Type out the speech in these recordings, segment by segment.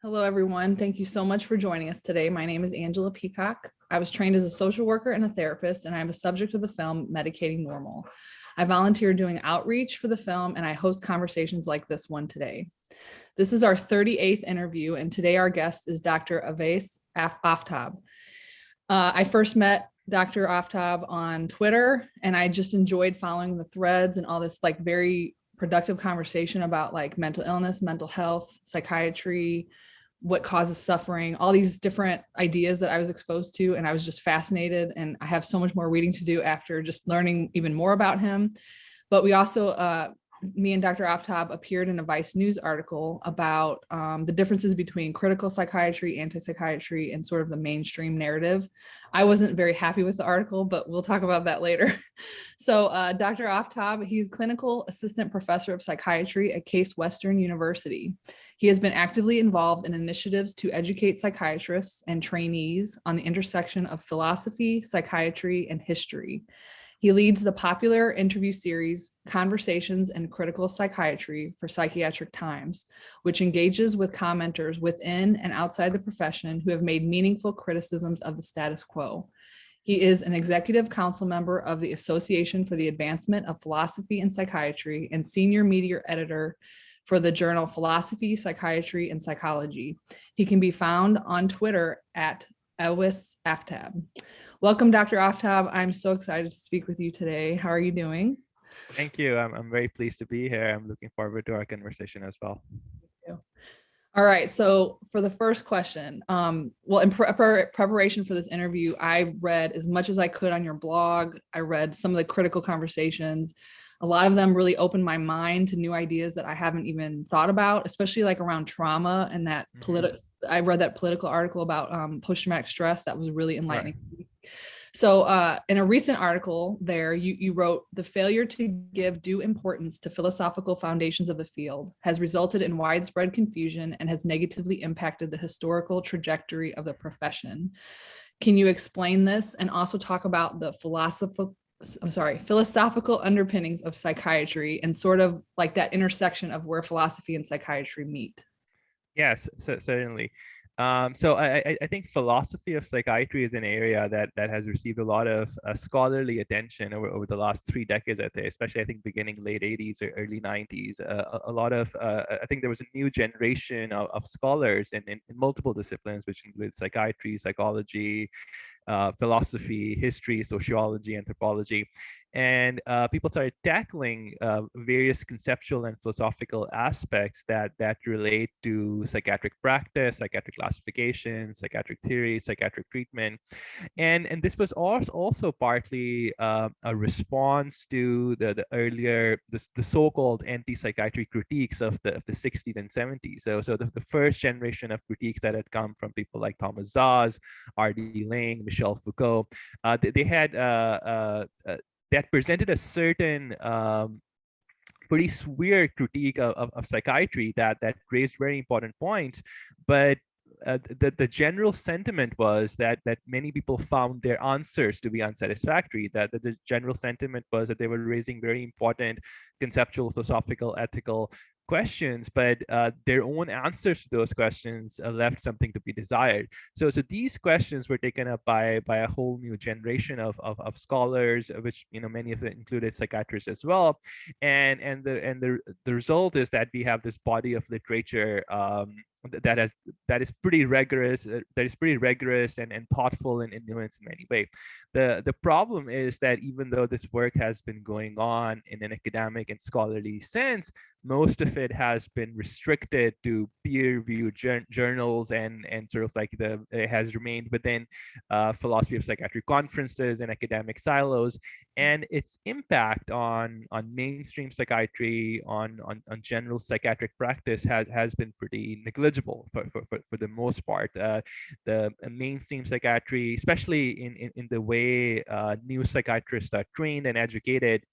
Hello, everyone. Thank you so much for joining us today. My name is Angela Peacock. I was trained as a social worker and a therapist, and I'm a subject of the film Medicating Normal. I volunteer doing outreach for the film, and I host conversations like this one today. This is our 38th interview, and today our guest is Dr. Awais Aftab. I first met Dr. Aftab on Twitter, and I just enjoyed following the threads and all this very productive conversation about mental illness, mental health, psychiatry, what causes suffering, all these different ideas that I was exposed to. And I was just fascinated. And I have so much more reading to do after just learning even more about him. But we also, me and Dr. Aftab appeared in a Vice News article about the differences between critical psychiatry, anti-psychiatry, and sort of the mainstream narrative. I wasn't very happy with the article, but we'll talk about that later. So Dr. Aftab, he's clinical assistant professor of psychiatry at Case Western University. He has been actively involved in initiatives to educate psychiatrists and trainees on the intersection of philosophy, psychiatry, and history. He leads the popular interview series Conversations in Critical Psychiatry for Psychiatric Times, which engages with commenters within and outside the profession who have made meaningful criticisms of the status quo. He is an executive council member of the Association for the Advancement of Philosophy and Psychiatry and senior media editor for the journal Philosophy, Psychiatry, and Psychology. He can be found on Twitter at Awais Aftab. Welcome, Dr. Aftab. I'm so excited to speak with you today. How are you doing? Thank you. I'm very pleased to be here. I'm looking forward to our conversation as well. All right. So for the first question, in preparation for this interview, I read as much as I could on your blog. I read some of the critical conversations. A lot of them really opened my mind to new ideas that I haven't even thought about, especially around trauma and that I read that political article about post-traumatic stress. That was really enlightening. Right. So in a recent article there, you wrote, the failure to give due importance to philosophical foundations of the field has resulted in widespread confusion and has negatively impacted the historical trajectory of the profession. Can you explain this and also talk about the philosophical underpinnings of psychiatry and sort of that intersection of where philosophy and psychiatry meet? Yes, certainly. So I think philosophy of psychiatry is an area that has received a lot of scholarly attention over the last 3 decades, I'd say, especially I think beginning late 80s or early 90s. A lot of, I think there was a new generation of scholars in multiple disciplines, which include psychiatry, psychology, philosophy, history, sociology, anthropology. And people started tackling various conceptual and philosophical aspects that relate to psychiatric practice, psychiatric classification, psychiatric theory, psychiatric treatment, and this was also partly a response to the earlier the so-called anti-psychiatry critiques of the 60s and 70s. So the first generation of critiques that had come from people like Thomas Szasz, R.D. Laing, Michel Foucault, they had that presented a certain pretty severe critique of psychiatry that raised very important points, but the general sentiment was that many people found their answers to be unsatisfactory. That the general sentiment was that they were raising very important conceptual, philosophical, ethical questions, but their own answers to those questions left something to be desired. So these questions were taken up by a whole new generation of scholars, which many of them included psychiatrists as well, and the result is that we have this body of literature that is pretty rigorous, and thoughtful and nuanced in many ways. The problem is that even though this work has been going on in an academic and scholarly sense, most of it has been restricted to peer-reviewed journals and sort of it has remained within philosophy of psychiatry conferences and academic silos, and its impact on mainstream psychiatry, on general psychiatric practice has been pretty negligible for the most part. The mainstream psychiatry, especially in the way new psychiatrists are trained and educated,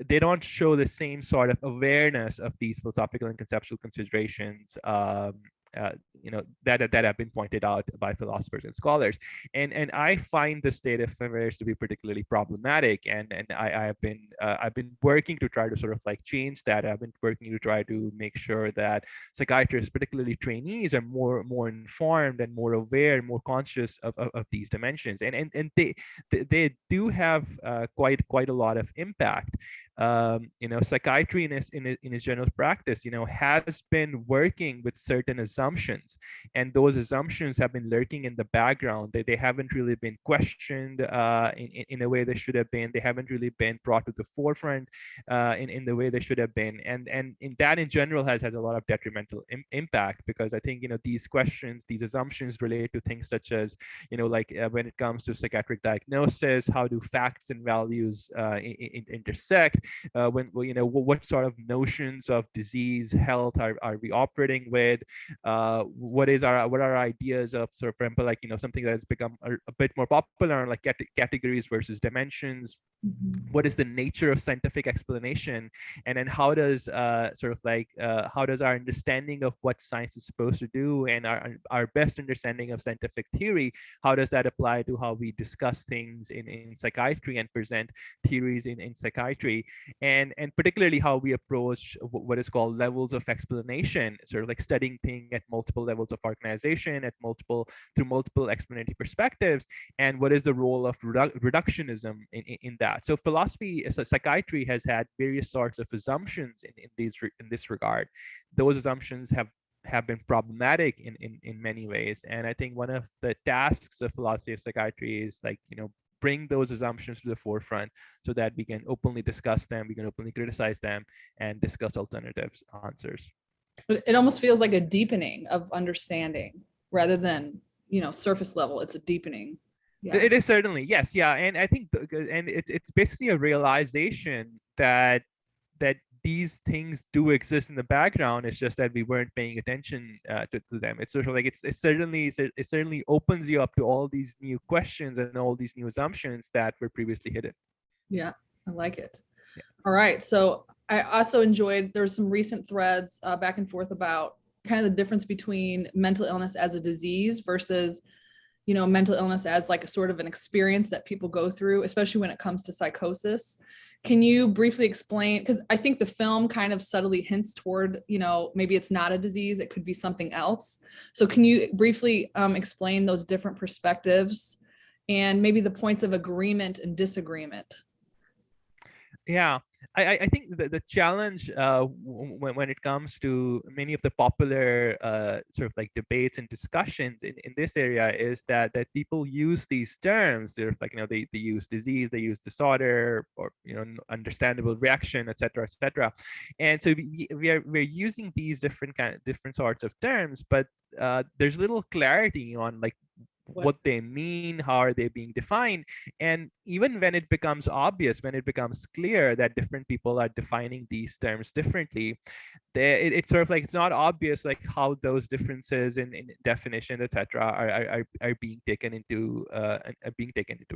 they don't show the same sort of awareness of these philosophical and conceptual considerations that have been pointed out by philosophers and scholars. And I find the state of affairs to be particularly problematic. And I've been working to try to sort of like change that. I've been working to try to make sure that psychiatrists, particularly trainees, are more informed and more aware, more conscious of these dimensions. And they do have quite a lot of impact. Psychiatry in its general practice, has been working with certain assumptions, and those assumptions have been lurking in the background. They haven't really been questioned in a way they should have been. They haven't really been brought to the forefront in the way they should have been. And in that in general has a lot of detrimental impact, because I think, these questions, these assumptions relate to things such as, when it comes to psychiatric diagnosis, how do facts and values intersect? What sort of notions of disease, health are we operating with? What are our ideas of, sort of, for example, something that has become a bit more popular, like categories versus dimensions? What is the nature of scientific explanation? And then how does how does our understanding of what science is supposed to do, and our best understanding of scientific theory, how does that apply to how we discuss things in psychiatry and present theories in psychiatry? And particularly how we approach what is called levels of explanation, sort of like studying things at multiple levels of organization, through multiple explanatory perspectives, and what is the role of reductionism in that. So psychiatry has had various sorts of assumptions in this regard. Those assumptions have been problematic in many ways. And I think one of the tasks of philosophy of psychiatry is bring those assumptions to the forefront so that we can openly discuss them, we can openly criticize them, and discuss alternatives, answers. It almost feels like a deepening of understanding rather than, surface level. It's a deepening. Yeah. It is certainly, yes, yeah. And I think, and it's basically a realization that these things do exist in the background. It's just that we weren't paying attention to them. It's sort of like it certainly opens you up to all these new questions and all these new assumptions that were previously hidden. Yeah, I like it. Yeah. All right. So I also enjoyed, there's some recent threads back and forth about kind of the difference between mental illness as a disease versus, mental illness as like a sort of an experience that people go through, especially when it comes to psychosis. Can you briefly explain, because I think the film kind of subtly hints toward, maybe it's not a disease, it could be something else. So can you briefly explain those different perspectives and maybe the points of agreement and disagreement? Yeah, I think the challenge when it comes to many of the popular sort of like debates and discussions in this area is that people use these terms. They're like, they use disease, they use disorder, or understandable reaction, etc., etc. And so we're using these different sorts of terms, but there's little clarity on what they mean, how are they being defined. And even when it becomes obvious, when it becomes clear that different people are defining these terms differently, it's sort of like it's not obvious how those differences in definition, etc., are being taken into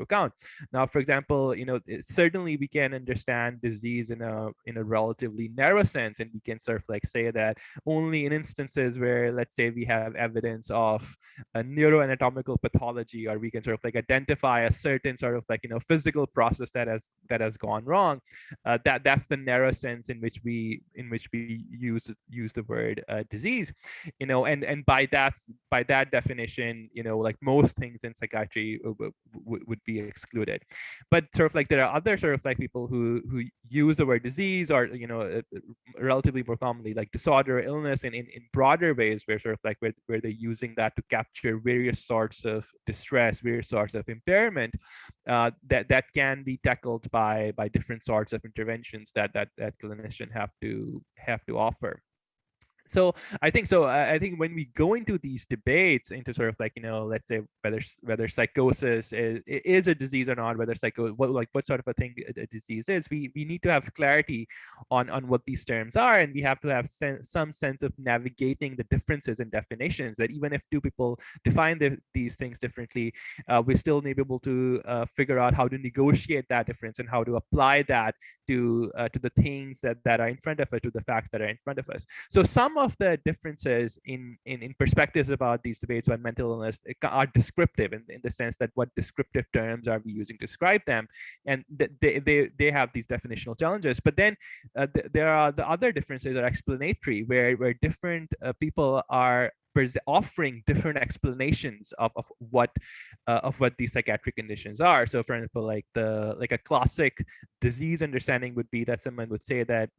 account. Now, for example, certainly we can understand disease in a relatively narrow sense, and we can sort of say that only in instances where, let's say, we have evidence of a neuroanatomical pathology, or we can sort of identify a certain sort of physical process that has gone wrong, that's the narrow sense in which we use the word disease, and by that definition, most things in psychiatry would be excluded. But sort of there are other sort of people who use the word disease, or relatively more commonly disorder, illness, in broader ways, where sort of where they're using that to capture various sorts of distress, various sorts of impairment that can be tackled by different sorts of interventions that clinicians have to offer. So I think when we go into these debates into sort of let's say whether psychosis is a disease or not, whether what sort of a thing a disease is, we need to have clarity on what these terms are, and we have to have some sense of navigating the differences in definitions, that even if two people define these things differently, we still need to be able to figure out how to negotiate that difference and how to apply that to the things that are in front of us, to the facts that are in front of us. So some of the differences in perspectives about these debates on mental illness are descriptive in the sense that what descriptive terms are we using to describe them, and they have these definitional challenges. But then there are the other differences are explanatory, where different people are offering different explanations of what these psychiatric conditions are. So for example, like a classic disease understanding would be that someone would say that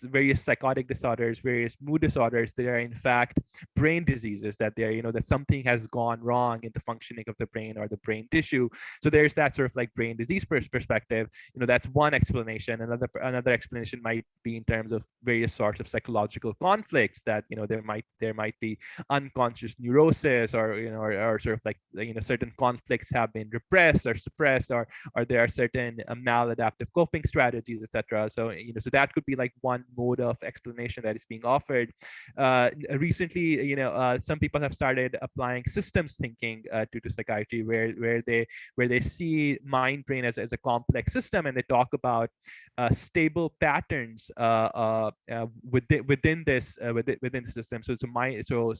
various psychotic disorders, various mood disorders, they are in fact brain diseases, that they're, that something has gone wrong in the functioning of the brain or the brain tissue. So there's that sort of like brain disease perspective. That's one explanation. Another explanation might be in terms of various sorts of psychological conflicts, that there might be unconscious neurosis, or or sort of like certain conflicts have been repressed or suppressed, or there are certain maladaptive coping strategies, etc. So so that could be like one mode of explanation that is being offered. Recently, some people have started applying systems thinking to psychiatry, where they see mind brain as a complex system, and they talk about stable patterns within the system. So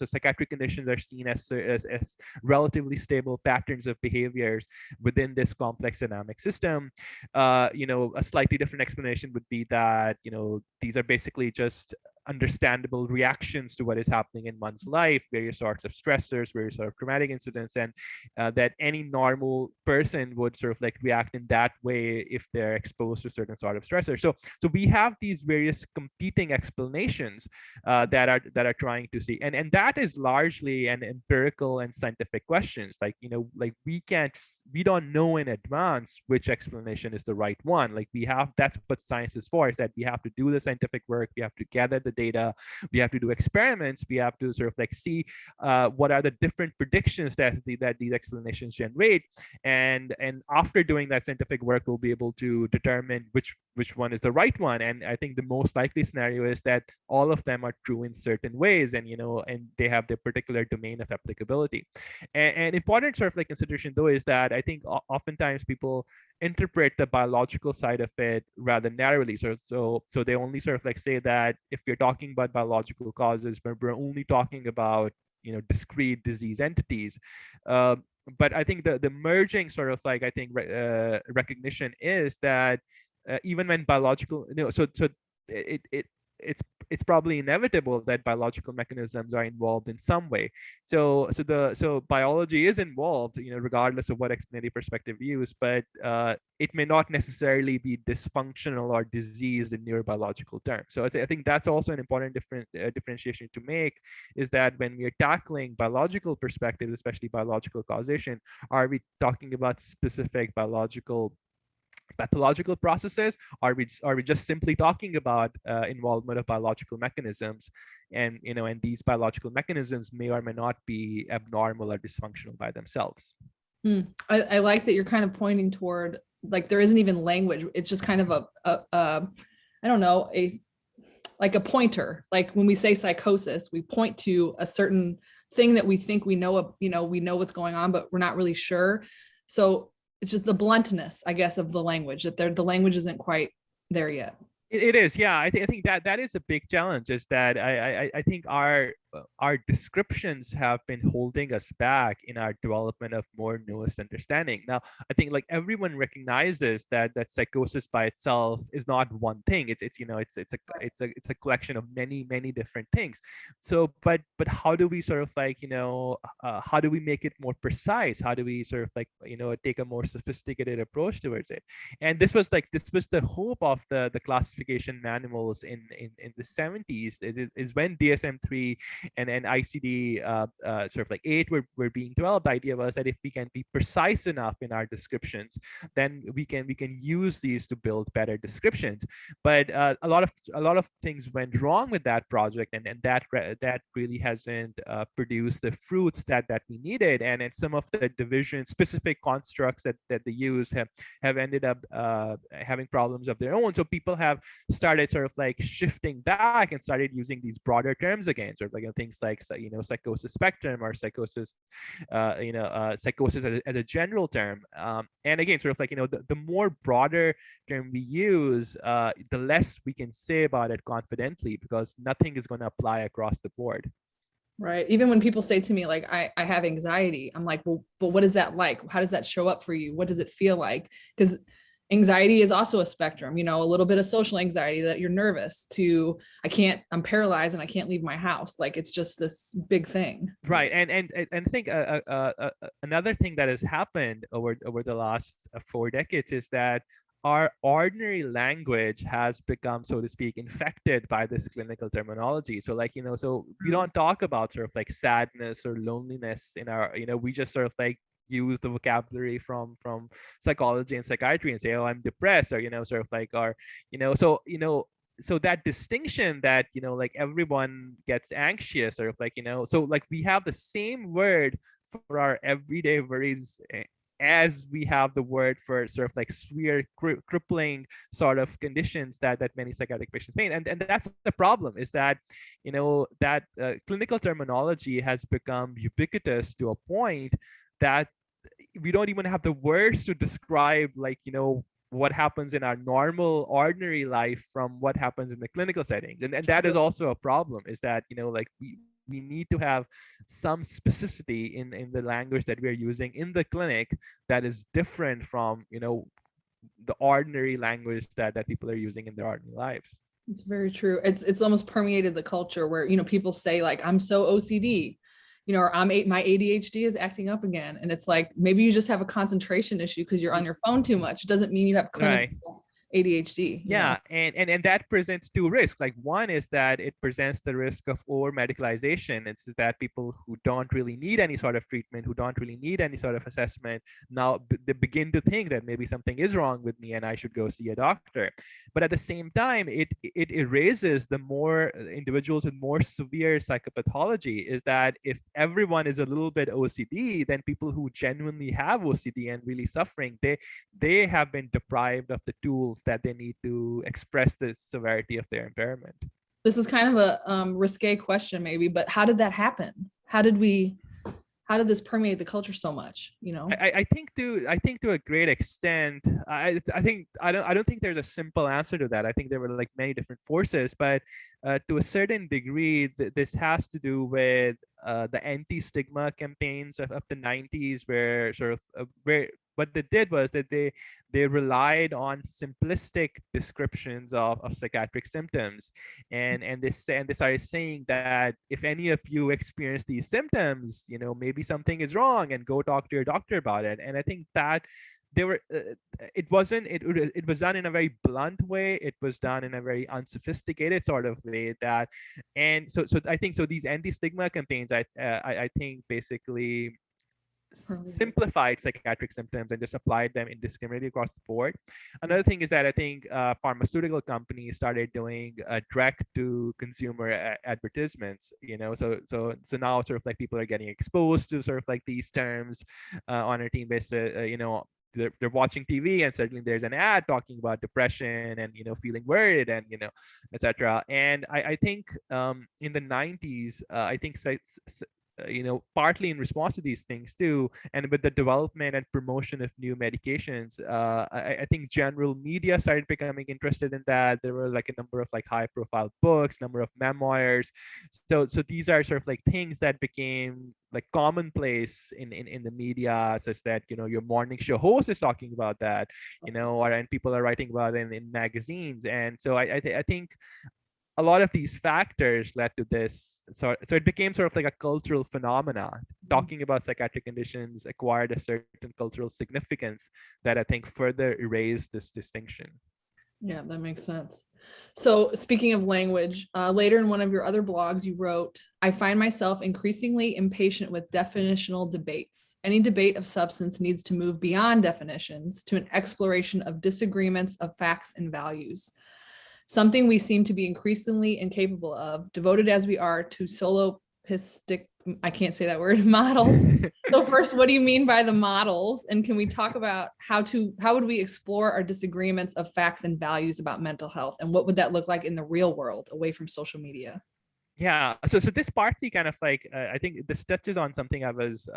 psychiatric conditions are seen as relatively stable patterns of behaviors within this complex dynamic system. A slightly different explanation would be that these are basically just understandable reactions to what is happening in one's life, various sorts of stressors, various sort of traumatic incidents, and that any normal person would sort of like react in that way if they're exposed to certain sort of stressors. So we have these various competing explanations that are trying to see, and that is largely an empirical and scientific questions. Like we don't know in advance which explanation is the right one. Like that's what science is for, is that we have to do the scientific work, we have to gather the data, we have to do experiments, we have to sort of like see what are the different predictions that these explanations generate, and after doing that scientific work, we'll be able to determine which one is the right one. And I think the most likely scenario is that all of them are true in certain ways, and and they have their particular domain of applicability. And important sort of like consideration though is that I think oftentimes people interpret the biological side of it rather narrowly. So they only sort of like say that if you're talking about biological causes, but we're only talking about discrete disease entities. But I think the merging sort of like recognition is that even when biological, it's probably inevitable that biological mechanisms are involved in some way. So biology is involved, regardless of what explanatory perspective you use, but it may not necessarily be dysfunctional or diseased in neurobiological terms. So I think that's also an important differentiation to make, is that when we are tackling biological perspectives, especially biological causation, are we talking about specific pathological processes? Are we just simply talking about involvement of biological mechanisms, and and these biological mechanisms may or may not be abnormal or dysfunctional by themselves? I like that you're kind of pointing toward, like, there isn't even language. It's just kind of a I don't know, like a pointer. Like when we say psychosis, we point to a certain thing that we think we know, we know what's going on, but we're not really sure. So it's just the bluntness, I guess, of the language, that the language isn't quite there yet. It is, yeah. I think that is a big challenge, is that I think our descriptions have been holding us back in our development of more nuanced understanding. Now, I think like everyone recognizes that psychosis by itself is not one thing. It's a collection of many different things. So, but how do we sort of like how do we make it more precise? How do we sort of like take a more sophisticated approach towards it? And this was the hope of the classification manuals in the 70s. Is when DSM-3 and ICD sort of like 8 were being developed. The idea was that if we can be precise enough in our descriptions, then we can use these to build better descriptions. But a lot of things went wrong with that project, and that really hasn't produced the fruits that we needed. And some of the division specific constructs that they use have ended up having problems of their own. So people have started sort of like shifting back and started using these broader terms again, sort of like things like psychosis spectrum or psychosis, psychosis as a general term. And again, sort of like the more broader term we use, the less we can say about it confidently, because nothing is going to apply across the board. Right. Even when people say to me, like, I have anxiety, I'm like, well, but what is that like? How does that show up for you? What does it feel like? Because anxiety is also a spectrum, a little bit of social anxiety that you're nervous to, I'm paralyzed and I can't leave my house. Like, it's just this big thing. Right. And I think another thing that has happened over the last 4 decades is that our ordinary language has become, so to speak, infected by this clinical terminology. So like, so we don't talk about sort of like sadness or loneliness in our, we just sort of like use the vocabulary from psychology and psychiatry and say, oh, I'm depressed, or, sort of like, or, so that distinction that, like everyone gets anxious, sort of like, so like we have the same word for our everyday worries as we have the word for sort of like severe crippling sort of conditions that many psychiatric patients face. And that's the problem, is that that clinical terminology has become ubiquitous to a point that we don't even have the words to describe, like, what happens in our normal ordinary life from what happens in the clinical settings. And that is also a problem, is that like we need to have some specificity in the language that we are using in the clinic that is different from the ordinary language that people are using in their ordinary lives. It's very true. It's almost permeated the culture where people say, like, I'm so OCD, or my ADHD is acting up again. And it's like, maybe you just have a concentration issue because you're on your phone too much. It doesn't mean you have clinical ADHD. Yeah. And that presents two risks. Like, one is that it presents the risk of over medicalization. It's that people who don't really need any sort of treatment, who don't really need any sort of assessment, now they begin to think that maybe something is wrong with me and I should go see a doctor. But at the same time, it erases the more individuals with more severe psychopathology. Is that if everyone is a little bit OCD, then people who genuinely have OCD and really suffering, they have been deprived of the tools that they need to express the severity of their impairment. This is kind of a risque question maybe, but how did that happen? How did this permeate the culture so much? I think to a great extent, I don't think there's a simple answer to that. I think there were like many different forces, but to a certain degree, this has to do with the anti-stigma campaigns of the 90s, where sort of where what they did was that they relied on simplistic descriptions of psychiatric symptoms, and they started saying that if any of you experience these symptoms, maybe something is wrong and go talk to your doctor about it. And I think that they were it was done in a very blunt way. It was done in a very unsophisticated sort of way, that, and so I think so these anti-stigma campaigns, I think basically simplified psychiatric symptoms and just applied them indiscriminately across the board. Another thing is that I think pharmaceutical companies started doing direct to consumer advertisements, so now sort of like people are getting exposed to sort of like these terms on a routine basis. They're watching TV and suddenly there's an ad talking about depression and feeling worried and etc. And I think in the 90s, I think partly in response to these things too, and with the development and promotion of new medications, I think general media started becoming interested in that. There were like a number of like high profile books, number of memoirs. So these are sort of like things that became like commonplace in the media, such that your morning show host is talking about that, and people are writing about it in magazines. And so I think a lot of these factors led to this. So it became sort of like a cultural phenomenon. Talking about psychiatric conditions acquired a certain cultural significance that I think further erased this distinction. Yeah, that makes sense. So speaking of language, later in one of your other blogs, you wrote, I find myself increasingly impatient with definitional debates. Any debate of substance needs to move beyond definitions to an exploration of disagreements of facts and values. Something we seem to be increasingly incapable of, devoted as we are to solopistic, I can't say that word, models. So first, what do you mean by the models? And can we talk about how would we explore our disagreements of facts and values about mental health? And what would that look like in the real world away from social media? Yeah, so this partly kind of like I think this touches on something I was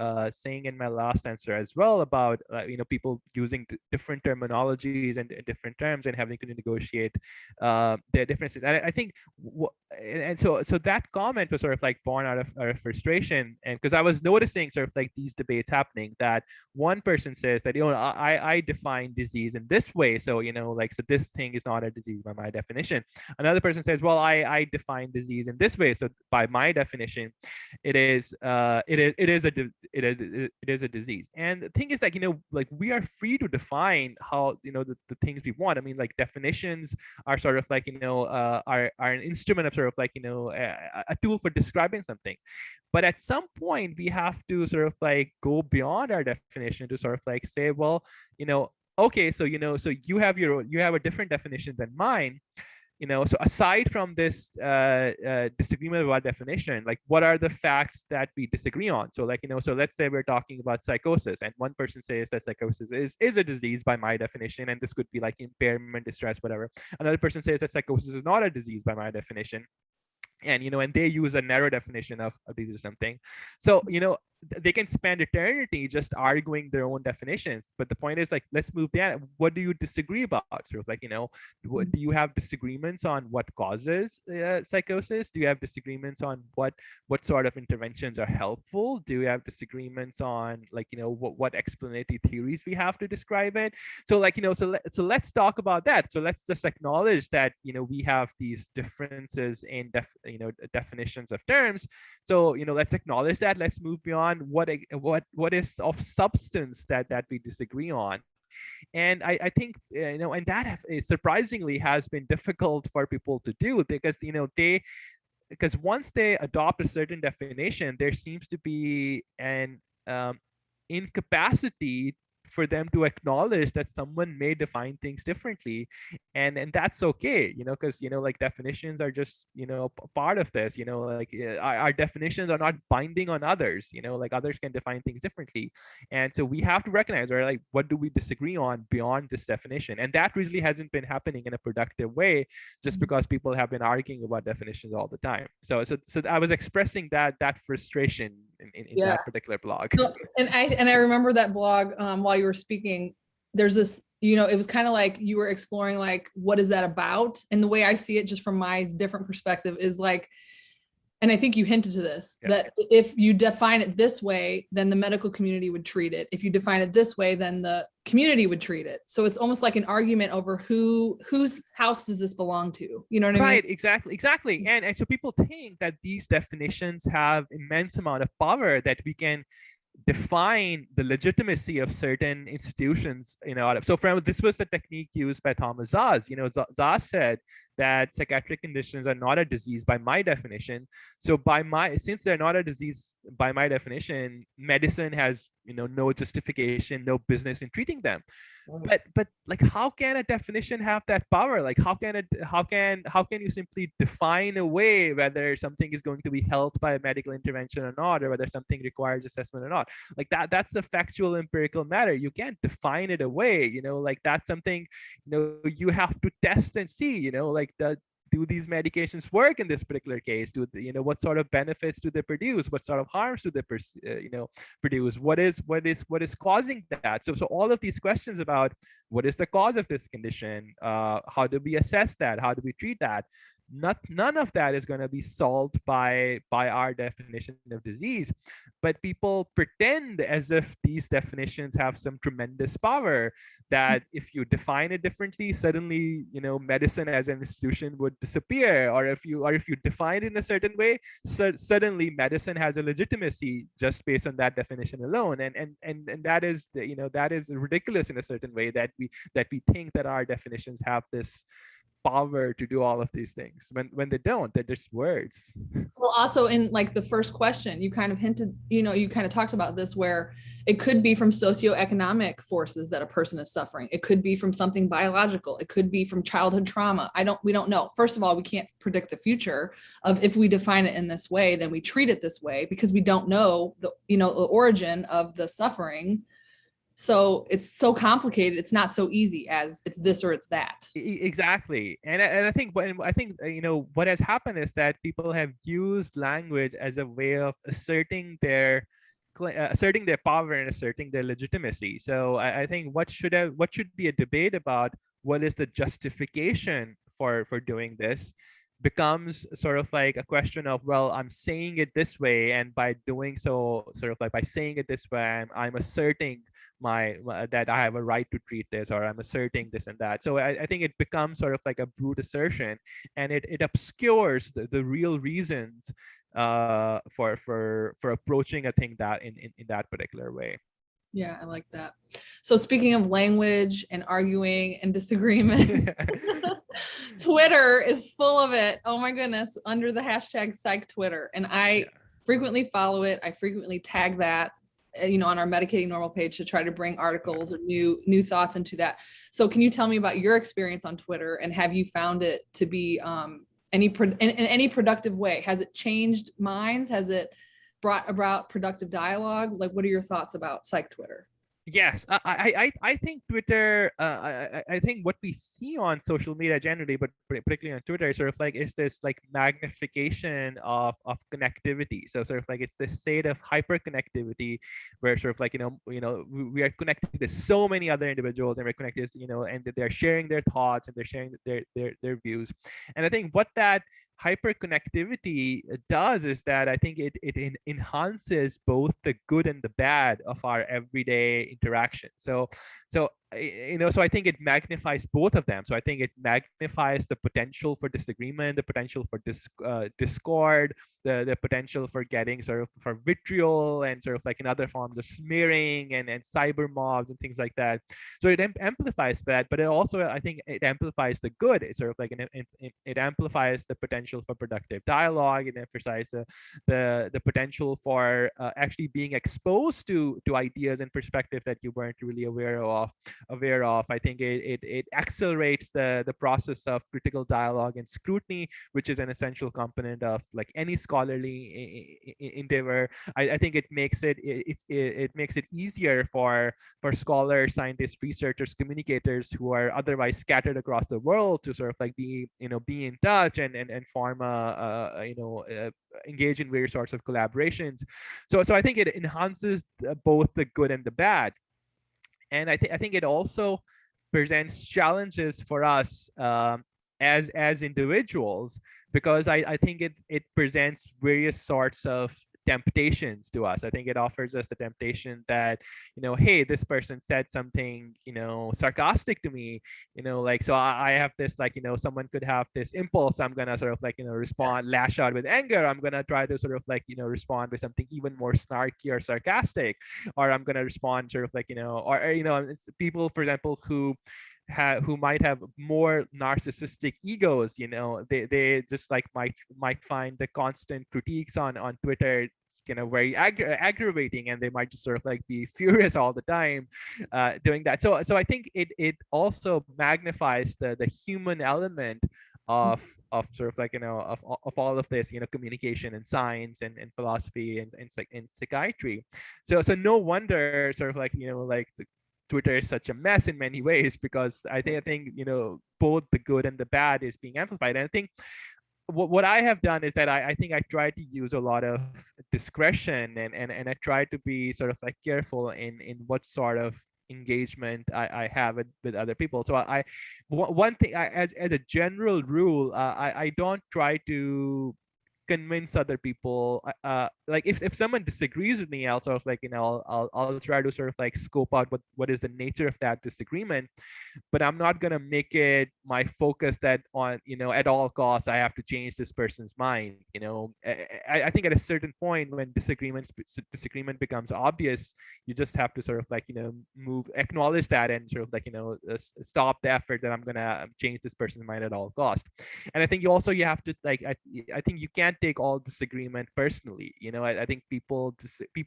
saying in my last answer as well about people using different terminologies and different terms and having to negotiate their differences. And I think and so that comment was sort of like born out of frustration, and because I was noticing sort of like these debates happening, that one person says that I define disease in this way, so like so this thing is not a disease by my definition. Another person says, well, I define disease in this way, so by my definition, it is a disease. And the thing is, like like we are free to define how the things we want. I mean, like definitions are sort of like are an instrument of sort of like a tool for describing something. But at some point, we have to sort of like go beyond our definition to sort of like say, well, okay, so so you have a different definition than mine. So aside from this disagreement about definition, like what are the facts that we disagree on? So like so let's say we're talking about psychosis, and one person says that psychosis is a disease by my definition, and this could be like impairment, distress, whatever. Another person says that psychosis is not a disease by my definition, and and they use a narrow definition of disease or something. So they can spend eternity just arguing their own definitions, but the point is, like, let's move down. What do you disagree about? Sort of like what do you have disagreements on? What causes psychosis? Do you have disagreements on what sort of interventions are helpful? Do you have disagreements on, like, what explanatory theories we have to describe it? So like so let's talk about that. So let's just acknowledge that we have these differences in definitions of terms. So let's acknowledge that. Let's move beyond what is of substance that we disagree on. And I think and that surprisingly has been difficult for people to do, because because once they adopt a certain definition, there seems to be an incapacity for them to acknowledge that someone may define things differently, and that's okay, because like definitions are just part of this. Like our definitions are not binding on others. Like others can define things differently, and so we have to recognize, or like, what do we disagree on beyond this definition? And that really hasn't been happening in a productive way, just because people have been arguing about definitions all the time. So I was expressing that frustration in Yeah. that particular blog. So, and I remember that blog while you were speaking. There's this, it was kind of like you were exploring, like, what is that about? And the way I see it, just from my different perspective, is like, and I think you hinted to this, that if you define it this way, then the medical community would treat it. If you define it this way, then the community would treat it. So it's almost like an argument over whose house does this belong to? You know what I mean? Right, exactly. And so people think that these definitions have immense amount of power, that we can define the legitimacy of certain institutions. So this was the technique used by Thomas Szasz. Szasz said that psychiatric conditions are not a disease by my definition. So since they're not a disease by my definition, medicine has no justification, no business in treating them. But like, how can a definition have that power? Like, how can you simply define a way whether something is going to be helped by a medical intervention or not, or whether something requires assessment or not? Like that's the factual empirical matter. You can't define it away. Like that's something you have to test and see. Like do these medications work in this particular case? What sort of benefits do they produce? What sort of harms do they produce? What is causing that? So all of these questions about what is the cause of this condition, how do we assess that, how do we treat that, none of that is going to be solved by our definition of disease. But people pretend as if these definitions have some tremendous power, that if you define it differently, suddenly medicine as an institution would disappear, or if you define it in a certain way, suddenly medicine has a legitimacy just based on that definition alone. And that is that is ridiculous in a certain way, that we think that our definitions have this power to do all of these things, when they don't. They're just words. Well, also in like the first question, you kind of hinted, you kind of talked about this, where it could be from socioeconomic forces that a person is suffering. It could be from something biological. It could be from childhood trauma. We don't know. First of all, we can't predict the future of, if we define it in this way, then we treat it this way, because we don't know the origin of the suffering. So it's so complicated. It's not so easy as it's this or it's that. Exactly. And I think what has happened is that people have used language as a way of asserting their power and asserting their legitimacy. So I think what should be a debate about what is the justification for doing this becomes sort of like a question of, well, I'm saying it this way, and by doing so, sort of like by saying it this way, I'm asserting that I have a right to treat this, or I'm asserting this and that. So I think it becomes sort of like a brute assertion, and it obscures the real reasons for approaching a thing that in that particular way. Yeah, I like that. So speaking of language and arguing and disagreement, Twitter is full of it. Oh my goodness, under the hashtag psych Twitter. And I frequently follow it. I frequently tag that, on our Medicating Normal page to try to bring articles or new thoughts into that. So can you tell me about your experience on Twitter, and have you found it to be in any productive way? Has it changed minds? Has it brought about productive dialogue? Like, what are your thoughts about psych Twitter? Yes, I think Twitter. I think what we see on social media generally, but particularly on Twitter, sort of like is this like magnification of connectivity. So sort of like it's this state of hyper connectivity, where sort of like we are connected to so many other individuals, and we're connected, and they're sharing their thoughts and they're sharing their views. And I think what that hyperconnectivity does is that I think it enhances both the good and the bad of our everyday interaction. So I think it magnifies both of them. So I think it magnifies the potential for disagreement, the potential for discord, the potential for getting sort of for vitriol, and sort of like in other forms of smearing and cyber mobs and things like that. So it amplifies that, but it also, I think, it amplifies the good. It's sort of like it amplifies the potential for productive dialogue. It emphasizes the potential for actually being exposed to ideas and perspectives that you weren't really aware of. I think it accelerates the process of critical dialogue and scrutiny, which is an essential component of like any scholarly endeavor. I think it makes it easier for scholars, scientists, researchers, communicators who are otherwise scattered across the world to sort of like be in touch and form engage in various sorts of collaborations. So I think it enhances both the good and the bad. And I think it also presents challenges for us as individuals, because I think it presents various sorts of temptations to us. I think it offers us the temptation that, hey, this person said something, sarcastic to me, like, so I have this, like, someone could have this impulse. I'm gonna sort of like, respond, lash out with anger. I'm gonna try to sort of like, respond with something even more snarky or sarcastic, or I'm gonna respond sort of like, it's people, for example, who might have more narcissistic egos. They just like might find the constant critiques on Twitter very aggravating, and they might just sort of like be furious all the time doing that. So I think it also magnifies the human element of sort of like of all of this, communication and science and philosophy and psychiatry. So no wonder sort of like like Twitter is such a mess in many ways, because I think both the good and the bad is being amplified. And I think what I have done is that I think I try to use a lot of discretion, and I try to be sort of like careful in what sort of engagement I have with other people. So one thing, as a general rule, I don't try to convince other people. Like if someone disagrees with me, I'll sort of like I'll try to sort of like scope out what is the nature of that disagreement, but I'm not gonna make it my focus that on at all costs I have to change this person's mind. I think at a certain point when disagreement becomes obvious, you just have to sort of like acknowledge that, and sort of like stop the effort that I'm gonna change this person's mind at all cost. And I think you have to like I think you can't take all disagreement personally. I think people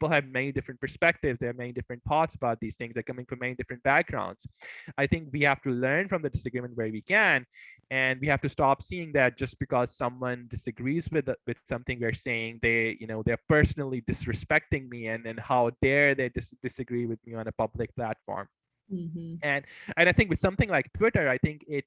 have many different perspectives. They have many different thoughts about these things. They're coming from many different backgrounds. I think we have to learn from the disagreement where we can, and we have to stop seeing that just because someone disagrees with something we're saying, they're personally disrespecting me, and how dare they disagree with me on a public platform. Mm-hmm. And I think with something like Twitter, I think it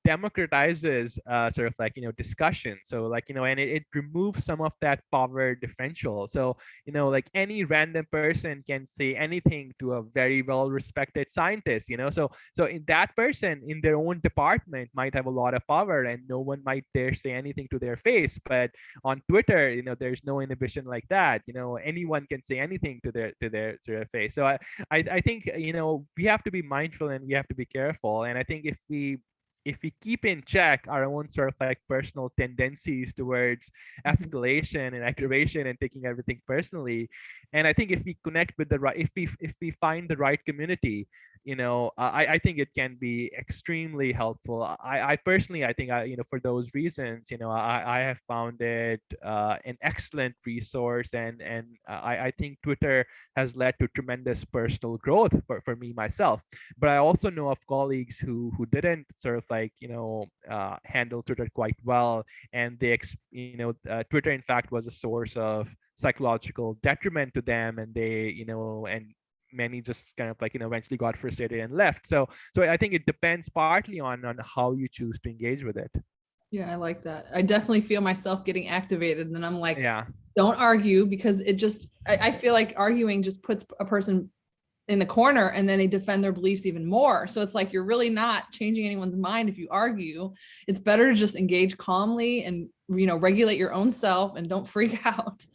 democratizes sort of like discussion. So like and it removes some of that power differential. So like any random person can say anything to a very well respected scientist. So in that person in their own department might have a lot of power, and no one might dare say anything to their face. But on Twitter, there's no inhibition like that. Anyone can say anything to their face. So I think we have to be mindful, and we have to be careful. And I think if we keep in check our own sort of like personal tendencies towards escalation and aggravation and taking everything personally, and I think if we connect with the right, if we find the right community, I think it can be extremely helpful. I personally, I think for those reasons, I have found it an excellent resource, and I think Twitter has led to tremendous personal growth for me myself. But I also know of colleagues who didn't sort of like handle Twitter quite well, and Twitter in fact was a source of psychological detriment to them, and and many just kind of like eventually got frustrated and left. So I think it depends partly on how you choose to engage with it. Yeah, I like that. I definitely feel myself getting activated, and I'm like, Yeah. don't argue, because I feel like arguing just puts a person in the corner, and then they defend their beliefs even more. So it's like, you're really not changing anyone's mind if you argue. It's better to just engage calmly and, regulate your own self and don't freak out.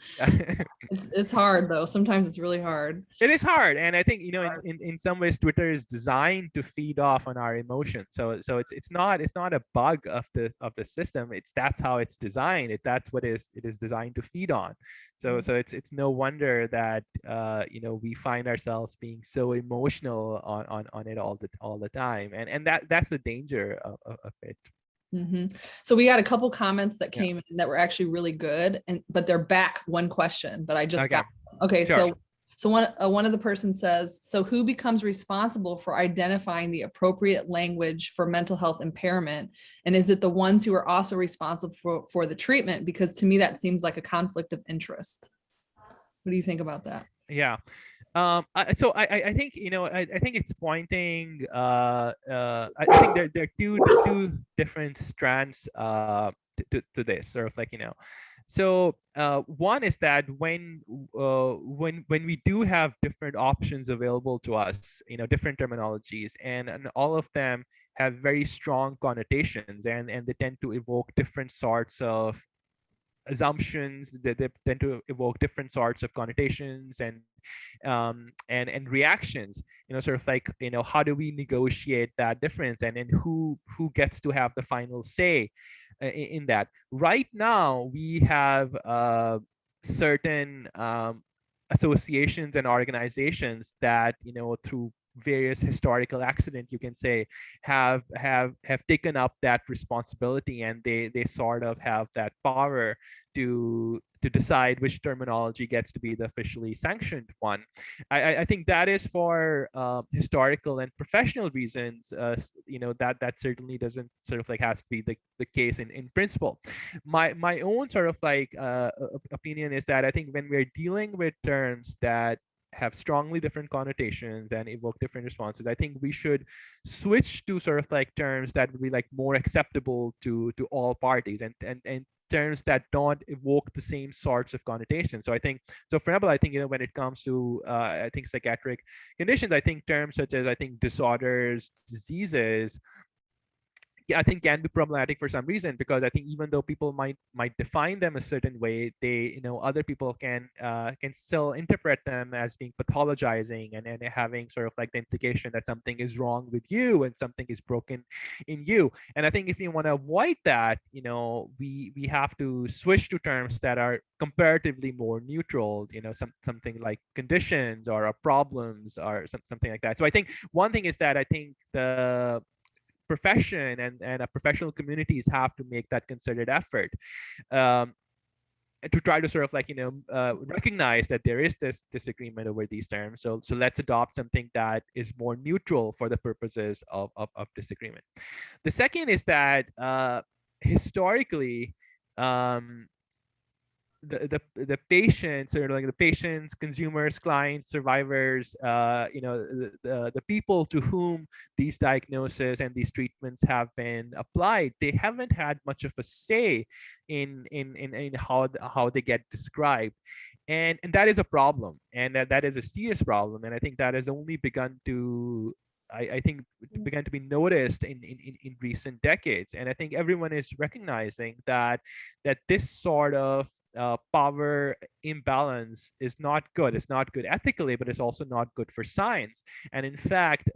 It's hard though. Sometimes it's really hard. It is hard, and I think in some ways Twitter is designed to feed off on our emotions. So it's not a bug of the system. That's how it's designed. That's what it is designed to feed on. So it's no wonder that we find ourselves being so emotional on it all the time, and that's the danger of it. Mm-hmm. So we got a couple comments that Yeah. came in that were actually really good, but they're back one question, but I just Okay. got okay. Sure. So one of the person says, so who becomes responsible for identifying the appropriate language for mental health impairment, and is it the ones who are also responsible for the treatment? Because to me that seems like a conflict of interest. What do you think about that? Yeah. I think I think it's pointing. I think there are two different strands to this sort of like So one is that when we do have different options available to us, different terminologies, and all of them have very strong connotations, and they tend to evoke different sorts of assumptions. They tend to evoke different sorts of connotations and reactions. Sort of like how do we negotiate that difference, and who gets to have the final say in that? Right now we have certain associations and organizations that through various historical accident, you can say, have taken up that responsibility, and they sort of have that power to decide which terminology gets to be the officially sanctioned one. I think that is for historical and professional reasons. That certainly doesn't sort of like has to be the case in principle. My own sort of like opinion is that I think when we're dealing with terms that have strongly different connotations and evoke different responses, I think we should switch to sort of like terms that would be like more acceptable to all parties, and terms that don't evoke the same sorts of connotations. So I think, so for example, I think when it comes to I think psychiatric conditions, I think terms such as, I think, disorders, diseases, I think can be problematic for some reason, because I think even though people might define them a certain way, they other people can still interpret them as being pathologizing, and having sort of like the implication that something is wrong with you and something is broken in you. And I think if you want to avoid that, we have to switch to terms that are comparatively more neutral, something like conditions or problems or something like that. So I think one thing is that I think profession and professional communities have to make that concerted effort. Um, to try to sort of like recognize that there is this disagreement over these terms, so let's adopt something that is more neutral for the purposes of disagreement. The second is that historically, um, the patients, or like the patients, consumers, clients, survivors, the people to whom these diagnoses and these treatments have been applied, they haven't had much of a say in how they get described. And that is a problem, and that is a serious problem, and I think that has only begun to I think began to be noticed in recent decades. And I think everyone is recognizing that this sort of power imbalance is not good. It's not good ethically, but it's also not good for science. And in fact,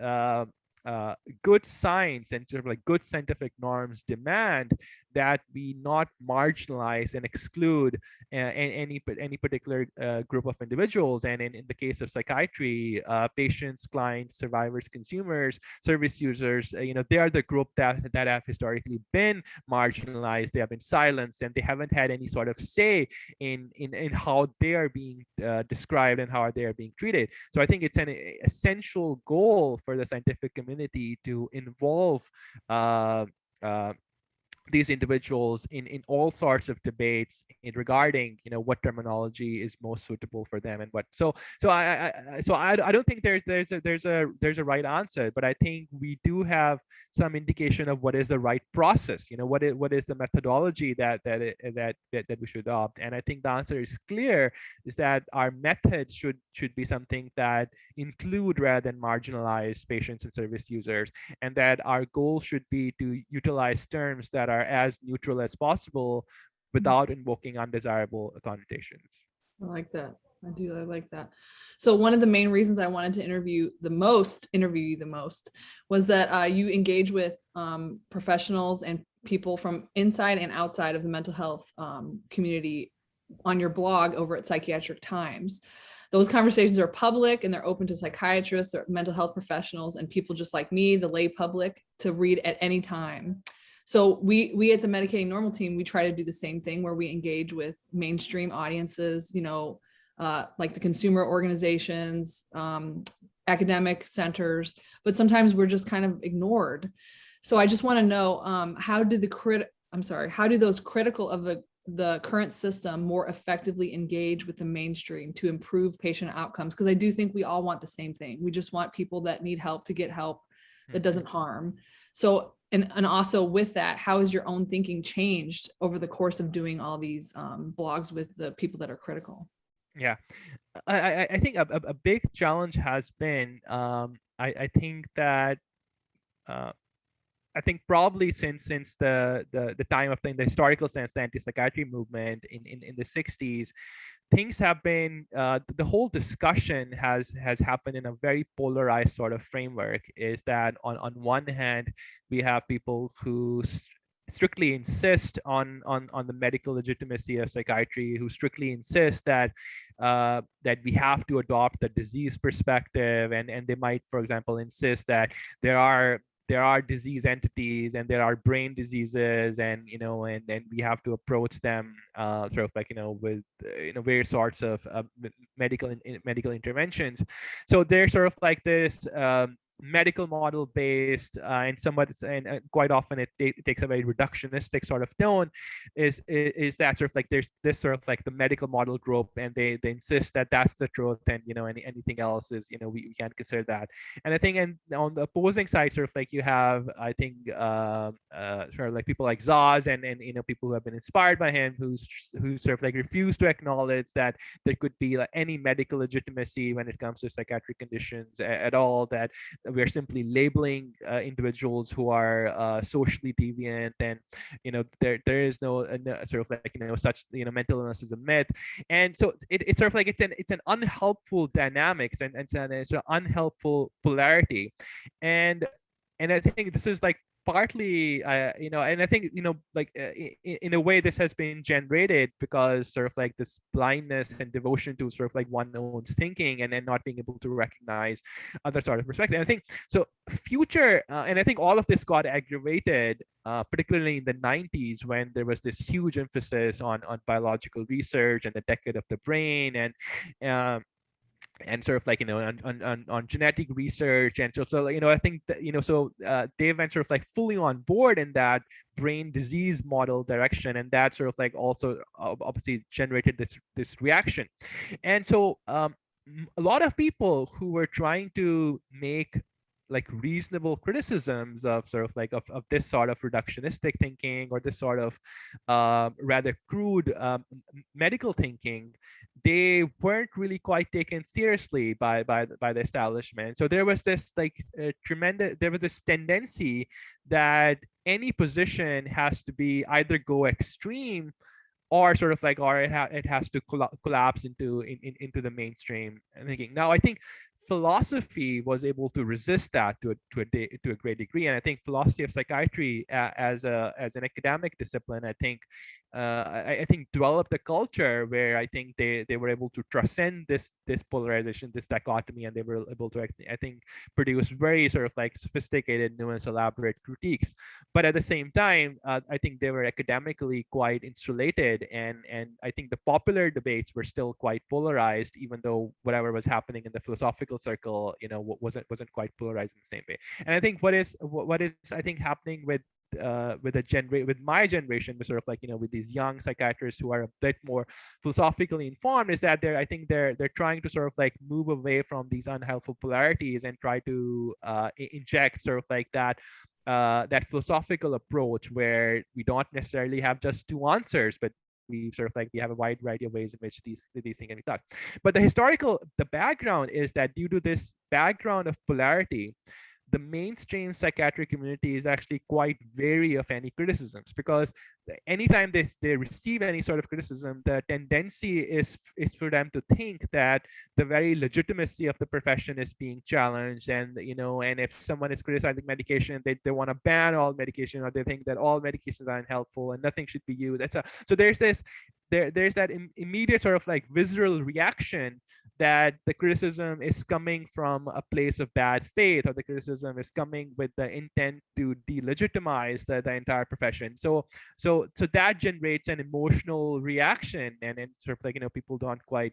good science and sort of like good scientific norms demand that we not marginalize and exclude any particular group of individuals. And in the case of psychiatry, patients, clients, survivors, consumers, service users, they are the group that have historically been marginalized. They have been silenced, and they haven't had any sort of say in how they are being described and how they are being treated. So I think it's an essential goal for the scientific community to involve uh, uh, these individuals in all sorts of debates in regarding what terminology is most suitable for them, and what I don't think there's a right answer, but I think we do have some indication of what is the right process, what is the methodology that we should adopt. And I think the answer is clear, is that our methods should be something that include rather than marginalize patients and service users, and that our goal should be to utilize terms that are as neutral as possible without invoking undesirable connotations. I like that. I like that. So one of the main reasons I wanted to interview you the most was that you engage with professionals and people from inside and outside of the mental health community on your blog over at Psychiatric Times. Those conversations are public, and they're open to psychiatrists or mental health professionals and people just like me, the lay public, to read at any time. So we at the Medicating Normal team, we try to do the same thing, where we engage with mainstream audiences, like the consumer organizations, academic centers, but sometimes we're just kind of ignored. So I just want to know, how do those critical of the current system more effectively engage with the mainstream to improve patient outcomes? Because I do think we all want the same thing. We just want people that need help to get help that doesn't harm. So, and also with that, how has your own thinking changed over the course of doing all these blogs with the people that are critical? Yeah, I think a big challenge has been, I think that I think probably since the time of in the historical sense, the anti-psychiatry movement in the 60s, things have been the whole discussion has happened in a very polarized sort of framework. Is that on one hand, we have people who strictly insist on the medical legitimacy of psychiatry, who strictly insist that that we have to adopt the disease perspective, and they might, for example, insist that there are disease entities and there are brain diseases, and and we have to approach them sort of like with various sorts of medical interventions. So there's sort of like this medical model based and somewhat, and quite often it takes a very reductionistic sort of tone, is that sort of like there's this sort of like the medical model group, and they insist that that's the truth, and anything else is we can't consider that. And I think, and on the opposing side, sort of like you have, I think sort of like people like Zaz, and people who have been inspired by him, who sort of like refuse to acknowledge that there could be like any medical legitimacy when it comes to psychiatric conditions at all, that we're simply labeling individuals who are socially deviant, and there is no sort of like such mental illness is a myth. And so it's sort of like it's an unhelpful dynamics, and it's an unhelpful polarity. And I think this is like partly, and I think, like in a way, this has been generated because sort of like this blindness and devotion to sort of like one's own thinking, and then not being able to recognize other sort of perspective. And I think so. Future, and I think all of this got aggravated, particularly in the 90s, when there was this huge emphasis on biological research and the decade of the brain, um, and sort of like, on genetic research. And so I think that, they went sort of like fully on board in that brain disease model direction, and that sort of like also obviously generated this reaction. And so a lot of people who were trying to make like reasonable criticisms of sort of like of this sort of reductionistic thinking, or this sort of rather crude medical thinking, they weren't really quite taken seriously by the establishment. So there was this like there was this tendency that any position has to be either go extreme, or sort of like, or it has to collapse into the mainstream thinking. Now, I think philosophy was able to resist that to a great degree, and I think philosophy of psychiatry, as an academic discipline, I think I think developed a culture where I think they were able to transcend this polarization, this dichotomy, and they were able to, I think, produce very sort of like sophisticated, nuanced, elaborate critiques. But at the same time, I think they were academically quite insulated, and I think the popular debates were still quite polarized, even though whatever was happening in the philosophical circle, wasn't quite polarized in the same way. And I think what is I think happening with my generation, with sort of like, with these young psychiatrists who are a bit more philosophically informed, is that I think they're trying to sort of like move away from these unhelpful polarities and try to inject sort of like that philosophical approach, where we don't necessarily have just two answers, but we sort of like, we have a wide variety of ways in which these things can be taught. But the background is that due to this background of polarity, the mainstream psychiatric community is actually quite wary of any criticisms, because anytime they receive any sort of criticism, the tendency is for them to think that the very legitimacy of the profession is being challenged. And and if someone is criticizing medication, they want to ban all medication, or they think that all medications are unhelpful and nothing should be used. So there's that immediate sort of like visceral reaction that the criticism is coming from a place of bad faith, or the criticism is coming with the intent to delegitimize the entire profession. So that generates an emotional reaction, and sort of like, people don't quite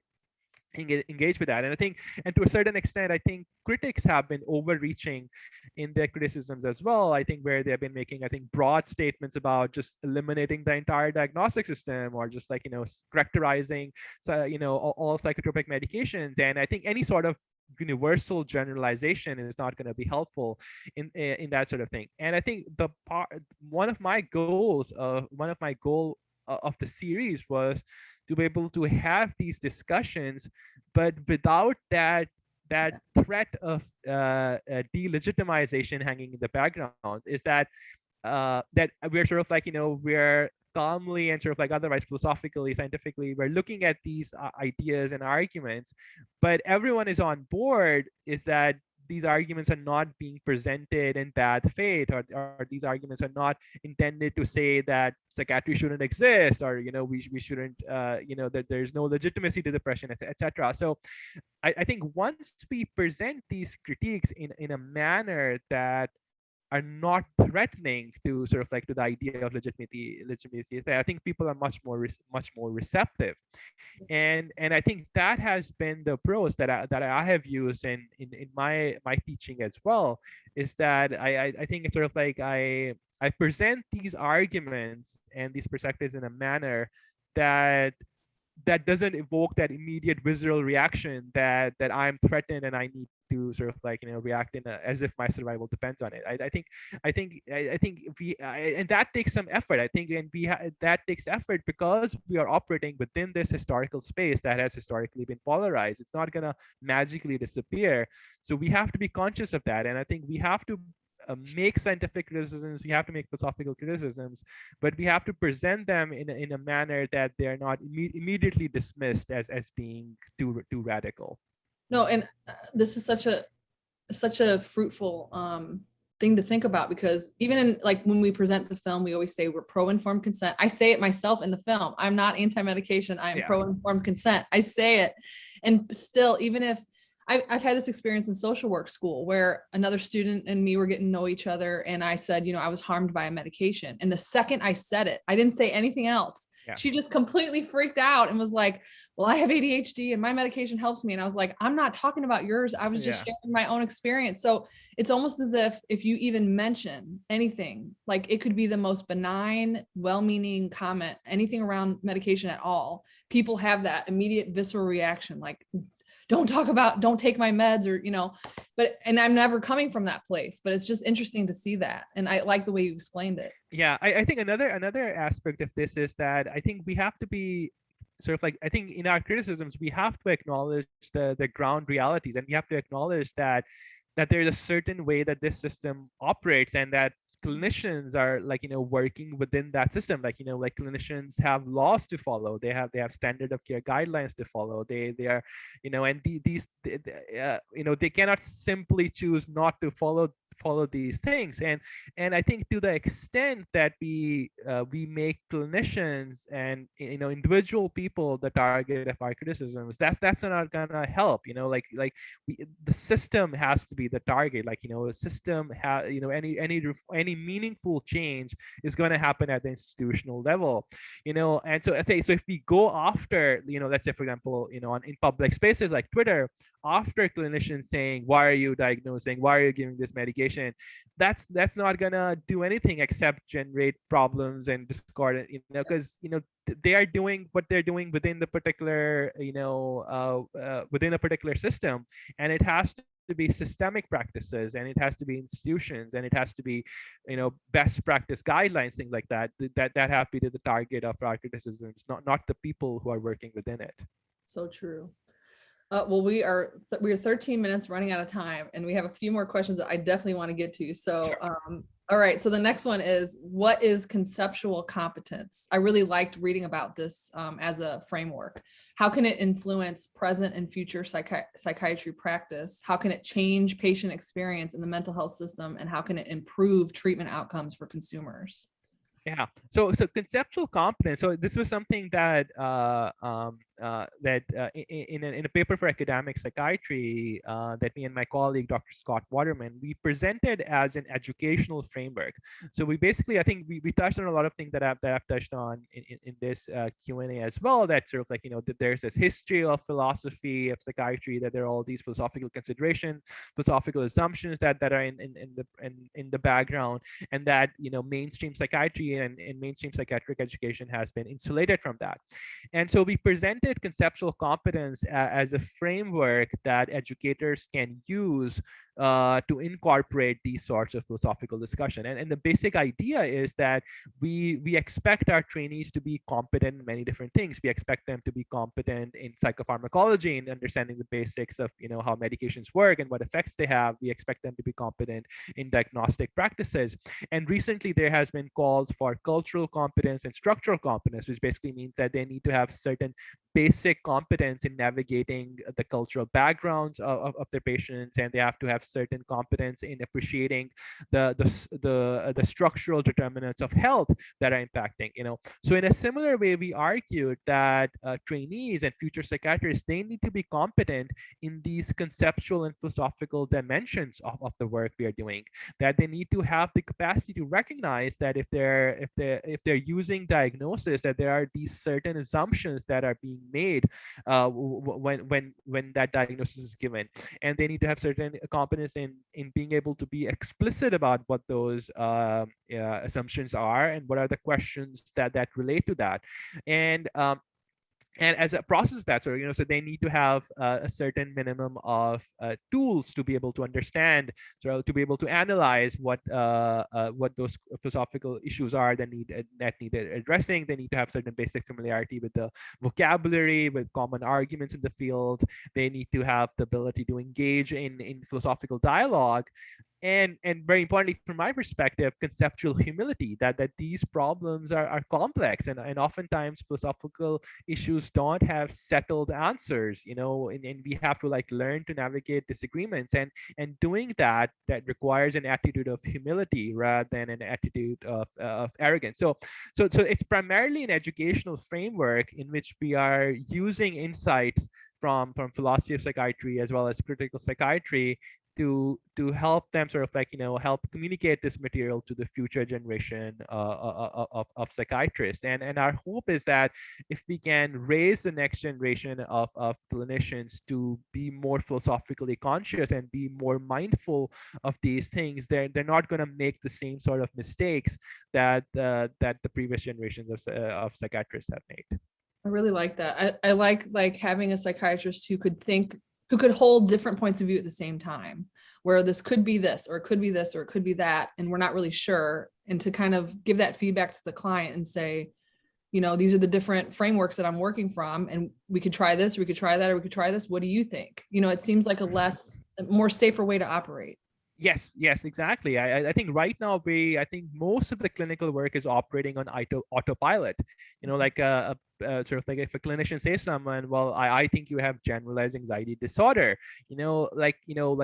engage with that. And I think, and to a certain extent, I think critics have been overreaching in their criticisms as well. I think where they've been making, I think, broad statements about just eliminating the entire diagnostic system, or just like, characterizing all psychotropic medications. And I think any sort of universal generalization is not going to be helpful in that sort of thing. And I think one of my goal of the series was to be able to have these discussions, but without that threat of delegitimization hanging in the background. Is that we're sort of like, we're calmly and sort of like otherwise philosophically, scientifically, we're looking at these ideas and arguments, but everyone is on board, is that these arguments are not being presented in bad faith, or these arguments are not intended to say that psychiatry shouldn't exist, or we shouldn't that there's no legitimacy to depression, etc. So I think once we present these critiques in a manner that are not threatening to sort of like to the idea of legitimacy, I think people are much more receptive. And I think that has been the approach that I have used in my teaching as well, is that I think it's sort of like I present these arguments and these perspectives in a manner that doesn't evoke that immediate visceral reaction that I'm threatened and I need to sort of like react as if my survival depends on it. I think and that takes some effort. I think, and that takes effort because we are operating within this historical space that has historically been polarized. It's not gonna magically disappear. So we have to be conscious of that, and I think we have to make scientific criticisms, we have to make philosophical criticisms, but we have to present them in a manner that they're not immediately dismissed as being too radical. No, and this is such a fruitful thing to think about, because even in like when we present the film, we always say we're pro-informed consent. I say it myself in the film. I'm not anti-medication. I am pro-informed consent. I say it. And still, even if I've had this experience in social work school where another student and me were getting to know each other. And I said, I was harmed by a medication. And the second I said it, I didn't say anything else. Yeah. She just completely freaked out and was like, well, I have ADHD and my medication helps me. And I was like, I'm not talking about yours. I was just sharing my own experience. So it's almost as if you even mention anything, like it could be the most benign, well-meaning comment, anything around medication at all, people have that immediate visceral reaction, like, don't take my meds, or, and I'm never coming from that place, but it's just interesting to see that. And I like the way you explained it. Yeah. I think another aspect of this is that I think we have to be sort of like, I think in our criticisms, we have to acknowledge the ground realities, and we have to acknowledge that there's a certain way that this system operates, and that clinicians are working within that system. Like clinicians have laws to follow, they have standard of care guidelines to follow, they are and they cannot simply choose not to follow these things. And I think to the extent that we make clinicians and individual people the target of our criticisms, that's not gonna help. The system has to be the target. The system has any meaningful change is going to happen at the institutional level. And so if we go after, let's say for example, in public spaces like Twitter, after clinicians saying, why are you diagnosing, why are you giving this medication, that's not gonna do anything except generate problems and discord, because they are doing what they're doing within the particular within a particular system, and it has to be systemic practices, and it has to be institutions, and it has to be best practice guidelines, things like that have to be the target of our criticisms, not the people who are working within it. So true. Well, we're 13 minutes running out of time, and we have a few more questions that I definitely want to get to. So, sure. All right. So the next one is, what is conceptual competence? I really liked reading about this as a framework. How can it influence present and future psychiatry practice? How can it change patient experience in the mental health system? And how can it improve treatment outcomes for consumers? Yeah. So conceptual competence. So this was something that in a paper for academic psychiatry that me and my colleague, Dr. Scott Waterman, we presented as an educational framework. So we basically, I think we touched on a lot of things that I've touched on in this Q&A as well. That sort of like, that there's this history of philosophy of psychiatry, that there are all these philosophical considerations, philosophical assumptions that are in the background, and that mainstream psychiatry and mainstream psychiatric education has been insulated from that. And so we presented conceptual competence as a framework that educators can use to incorporate these sorts of philosophical discussion. And the basic idea is that we expect our trainees to be competent in many different things. We expect them to be competent in psychopharmacology, in understanding the basics of how medications work and what effects they have. We expect them to be competent in diagnostic practices. And recently there has been calls for cultural competence and structural competence, which basically means that they need to have certain basic competence in navigating the cultural backgrounds of their patients, and they have to have certain competence in appreciating the structural determinants of health that are impacting. So in a similar way, we argued that trainees and future psychiatrists, they need to be competent in these conceptual and philosophical dimensions of the work we are doing. That they need to have the capacity to recognize that if they're using diagnosis, that there are these certain assumptions that are being made when that diagnosis is given, and they need to have certain competence in being able to be explicit about what those assumptions are, and what are the questions that relate to that. And as a process of that, so they need to have a certain minimum of tools to be able to understand, so to be able to analyze what those philosophical issues are that need addressing. They need to have certain basic familiarity with the vocabulary, with common arguments in the field. They need to have the ability to engage in philosophical dialogue. and very importantly from my perspective, conceptual humility, that these problems are complex, and oftentimes philosophical issues don't have settled answers, and we have to like learn to navigate disagreements, and doing that requires an attitude of humility rather than an attitude of arrogance. So it's primarily an educational framework in which we are using insights from philosophy of psychiatry as well as critical psychiatry to help them sort of like help communicate this material to the future generation of psychiatrists, and our hope is that if we can raise the next generation of clinicians to be more philosophically conscious and be more mindful of these things, they're not going to make the same sort of mistakes that the previous generations of psychiatrists have made. I really like that. I like having a psychiatrist who could think, who could hold different points of view at the same time, where this could be this, or it could be this, or it could be that, and we're not really sure. And to kind of give that feedback to the client and say, these are the different frameworks that I'm working from, and we could try this, or we could try that, or we could try this. What do you think? It seems like a more safer way to operate. Yes, exactly. I think right now I think most of the clinical work is operating on autopilot. Like sort of like if a clinician says to someone, well, I think you have generalized anxiety disorder, like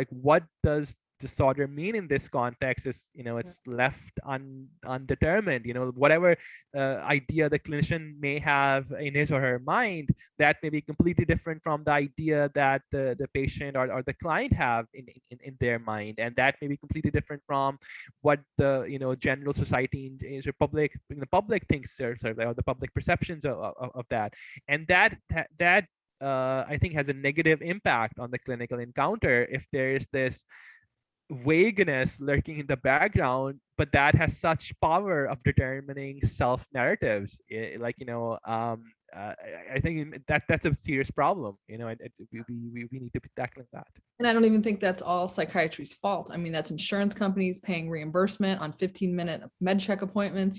what does disorder mean in this context is it's left undetermined. Whatever idea the clinician may have in his or her mind, that may be completely different from the idea that the patient or the client have in their mind, and that may be completely different from what the general society in the public thinks, or the public perceptions of that, and that I think has a negative impact on the clinical encounter if there's this vagueness lurking in the background, but that has such power of determining self narratives. I think that's a serious problem. We need to be tackling that. And I don't even think that's all psychiatry's fault. I mean, that's insurance companies paying reimbursement on 15-minute med check appointments.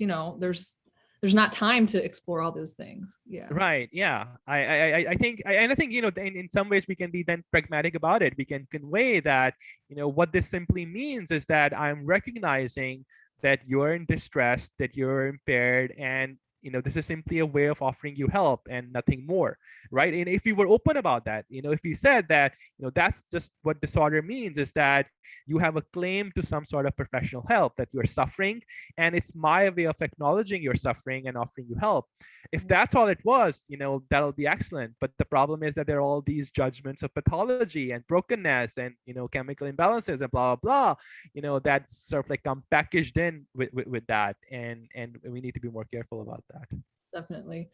There's not time to explore all those things. Yeah. Right. Yeah. I think, and I think, in some ways we can be then pragmatic about it. We can convey that, what this simply means is that I'm recognizing that you're in distress, that you're impaired, and this is simply a way of offering you help and nothing more, right? And if we were open about that, if we said that, that's just what disorder means, is that you have a claim to some sort of professional help, that you're suffering, and it's my way of acknowledging your suffering and offering you help. If that's all it was, that'll be excellent. But the problem is that there are all these judgments of pathology and brokenness and chemical imbalances and blah blah blah, that's sort of like come packaged in with that, and we need to be more careful about that. Definitely.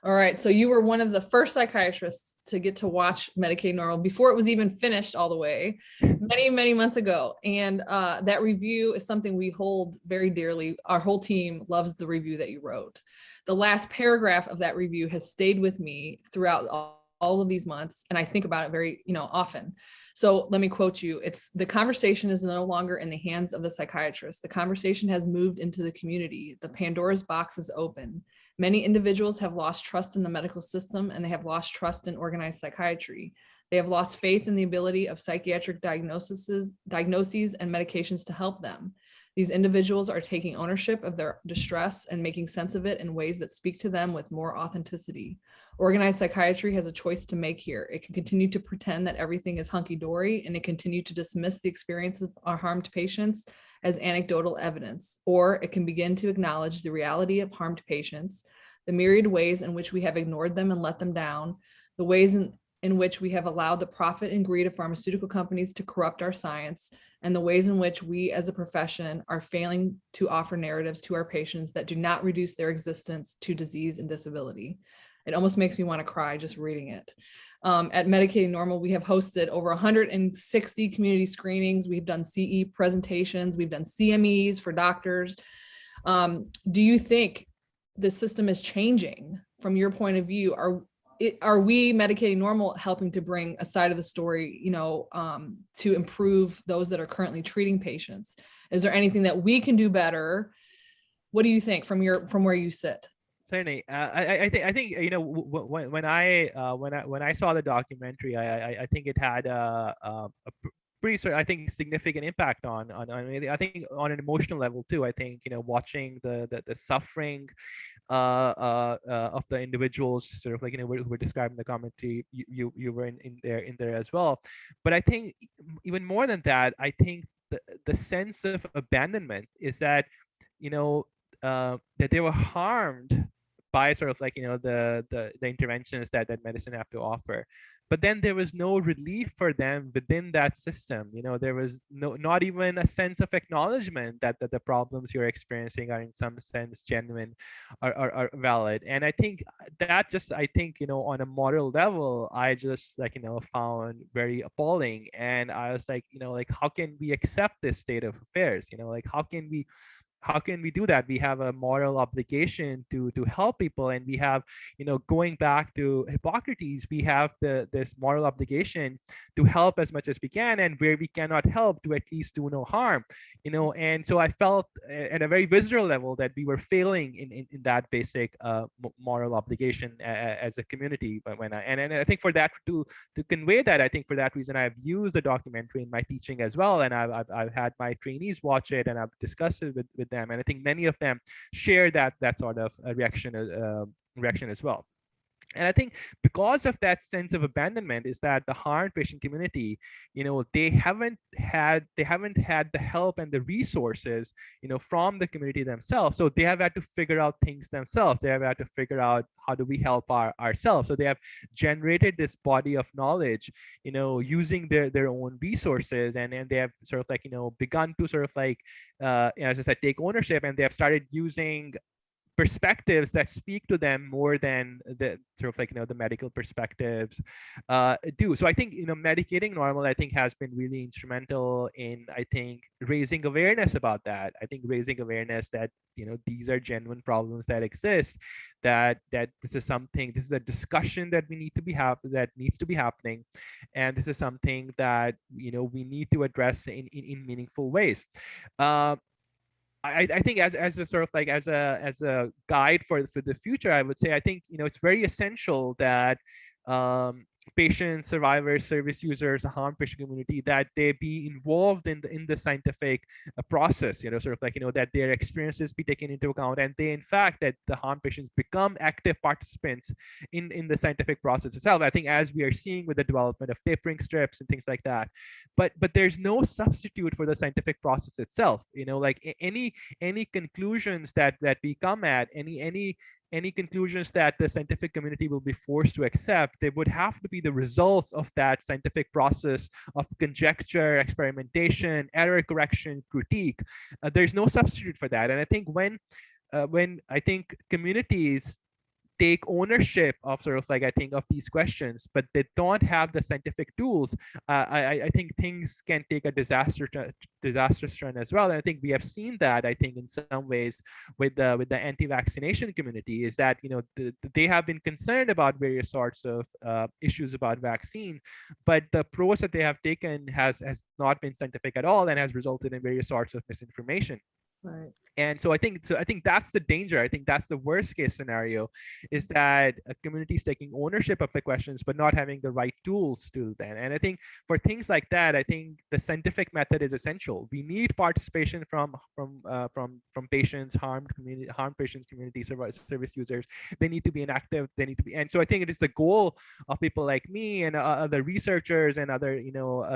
All right. So you were one of the first psychiatrists to get to watch Medicating Normal before it was even finished all the way, many, many months ago. And that review is something we hold very dearly. Our whole team loves the review that you wrote. The last paragraph of that review has stayed with me throughout all of these months, and I think about it very, often. So let me quote you. It's, the conversation is no longer in the hands of the psychiatrist. The conversation has moved into the community. The Pandora's box is open. Many individuals have lost trust in the medical system, and they have lost trust in organized psychiatry. They have lost faith in the ability of psychiatric diagnoses and medications to help them. These individuals are taking ownership of their distress and making sense of it in ways that speak to them with more authenticity. Organized psychiatry has a choice to make here. It can continue to pretend that everything is hunky-dory, and it continue to dismiss the experiences of our harmed patients as anecdotal evidence, or it can begin to acknowledge the reality of harmed patients, the myriad ways in which we have ignored them and let them down, the ways in which we have allowed the profit and greed of pharmaceutical companies to corrupt our science, and the ways in which we as a profession are failing to offer narratives to our patients that do not reduce their existence to disease and disability. It almost makes me want to cry just reading it. At Medicating Normal, we have hosted over 160 community screenings. We've done CE presentations. We've done CMEs for doctors. Do you think the system is changing from your point of view? Are we Medicating Normal helping to bring a side of the story, to improve those that are currently treating patients? Is there anything that we can do better? What do you think from where you sit? Certainly, I think when I saw the documentary, I think it had a pretty sort of, I think, significant impact on I think on an emotional level too. I think, watching the suffering of the individuals, sort of like, who were described in the commentary, you were in there as well. But I think even more than that, I think the sense of abandonment is that, that they were harmed by sort of like, the interventions that medicine have to offer. But then there was no relief for them within that system. There was not even a sense of acknowledgement that the problems you're experiencing are in some sense genuine, are valid. And I think that just, I think, on a moral level, I just, like, found very appalling. And I was like, like, how can we accept this state of affairs? Like, how can we do that? We have a moral obligation to help people, and we have, going back to Hippocrates, we have this moral obligation to help as much as we can, and where we cannot help, to at least do no harm. And so I felt, at a very visceral level, that we were failing in that basic moral obligation as a community. But and I think for that, to convey that, I think for that reason I've used the documentary in my teaching as well, and I've had my trainees watch it, and I've discussed it with them, and I think many of them share that sort of reaction as well. And I think because of that sense of abandonment is that the harmed patient community, they haven't had the help and the resources, from the community themselves. So they have had to figure out things themselves. They have had to figure out, how do we help ourselves? So they have generated this body of knowledge, using their own resources, and they have sort of like, begun to sort of like, as I said, take ownership, and they have started using perspectives that speak to them more than the sort of like, the medical perspectives do. So I think, medicating normal, I think, has been really instrumental in, I think, raising awareness about that. I think raising awareness that, these are genuine problems that exist, that this is a discussion that that needs to be happening, and this is something that, we need to address in meaningful ways. I think as a sort of like, as a guide for the future, I would say, I think, it's very essential that patients, survivors, service users, the harmed patient community, that they be involved in the scientific process, sort of like, that their experiences be taken into account, and they, in fact, that the harmed patients become active participants in the scientific process itself. I think, as we are seeing with the development of tapering strips and things like that, but there's no substitute for the scientific process itself. Like, any conclusions that we come at, any conclusions that the scientific community will be forced to accept, they would have to be the results of that scientific process of conjecture, experimentation, error correction, critique. There's no substitute for that. And I think when I think communities take ownership of sort of like, I think, of these questions, but they don't have the scientific tools, I think things can take a disastrous turn as well. And I think we have seen that, I think, in some ways with the anti-vaccination community, is that, they have been concerned about various sorts of issues about vaccine, but the approach that they have taken has not been scientific at all, and has resulted in various sorts of misinformation. Right. And so I think that's the danger. I think that's the worst case scenario, is that a community is taking ownership of the questions but not having the right tools to then. And I think for things like that, I think the scientific method is essential. We need participation from patients, harmed patients, community, service users. They need to be inactive. They need to be, and so I think it is the goal of people like me and other researchers and other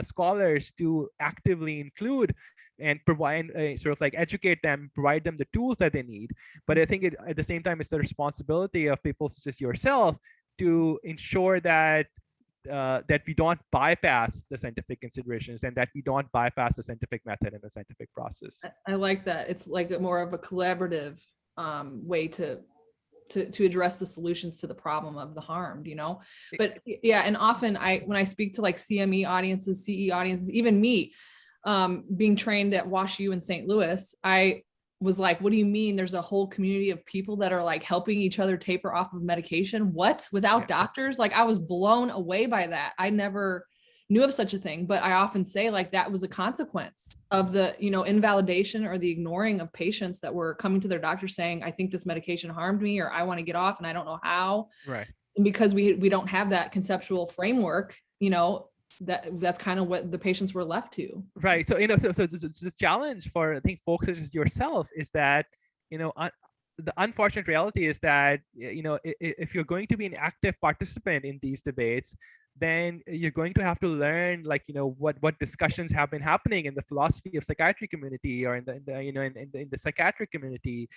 scholars to actively include and provide, sort of like, educate them, provide them the tools that they need. But I think at the same time, it's the responsibility of people such as yourself to ensure that that we don't bypass the scientific considerations, and that we don't bypass the scientific method and the scientific process. I like that. It's like more of a collaborative way to address the solutions to the problem of the harmed, But yeah, and often when I speak to like CME audiences, CE audiences, even me, being trained at WashU in St. Louis, I was like, what do you mean there's a whole community of people that are like helping each other taper off of medication? What? Without doctors? Like, I was blown away by that. I never knew of such a thing, but I often say, like, that was a consequence of the, invalidation or the ignoring of patients that were coming to their doctor saying, I think this medication harmed me, or I want to get off and I don't know how. Right. And because we don't have that conceptual framework, that's kind of what the patients were left to. Right. So, so the challenge for, I think, folks such as yourself is that, the unfortunate reality is that, if you're going to be an active participant in these debates, then you're going to have to learn, like, what discussions have been happening in the philosophy of psychiatry community, or in the psychiatric community.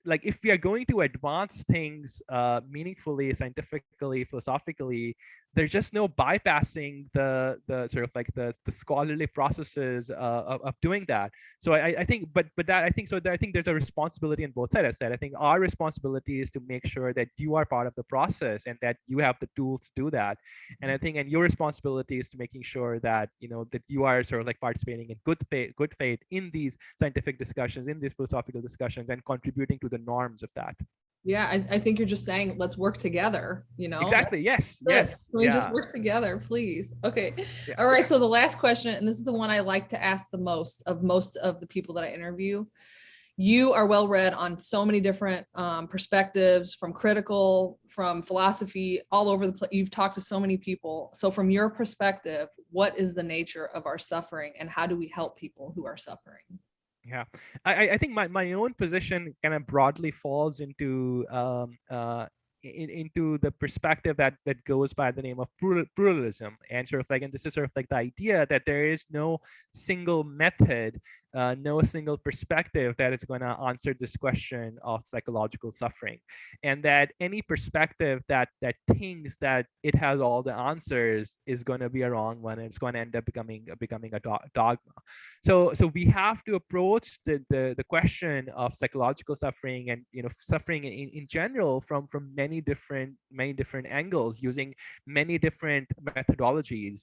Like, if we are going to advance things meaningfully, scientifically, philosophically, there's just no bypassing the sort of like the scholarly processes of doing that. So I think, but that I think so that I think there's a responsibility on both sides. I said, I think our responsibility is to make sure that you are part of the process and that you have the tools to do that. And I think, and your responsibility is to making sure that, that you are sort of like participating in good faith in these scientific discussions, in these philosophical discussions, and contributing to the norms of that. Yeah, I think you're just saying, let's work together, Exactly. Yes. Good. Yes. Can we Yeah. just work together, please? Okay. Yeah. All right. So the last question, and this is the one I like to ask the most of the people that I interview. You are well read on so many different perspectives, from critical, from philosophy, all over the place. You've talked to so many people. So from your perspective, what is the nature of our suffering, and how do we help people who are suffering? Yeah, I think my own position kind of broadly falls into into the perspective that goes by the name of pluralism, and sort of like, and this is sort of like the idea that there is no single method, no single perspective that is going to answer this question of psychological suffering, and that any perspective that thinks that it has all the answers is going to be a wrong one, and it's going to end up becoming a dogma. So we have to approach the question of psychological suffering, and suffering in general, from many different angles, using many different methodologies.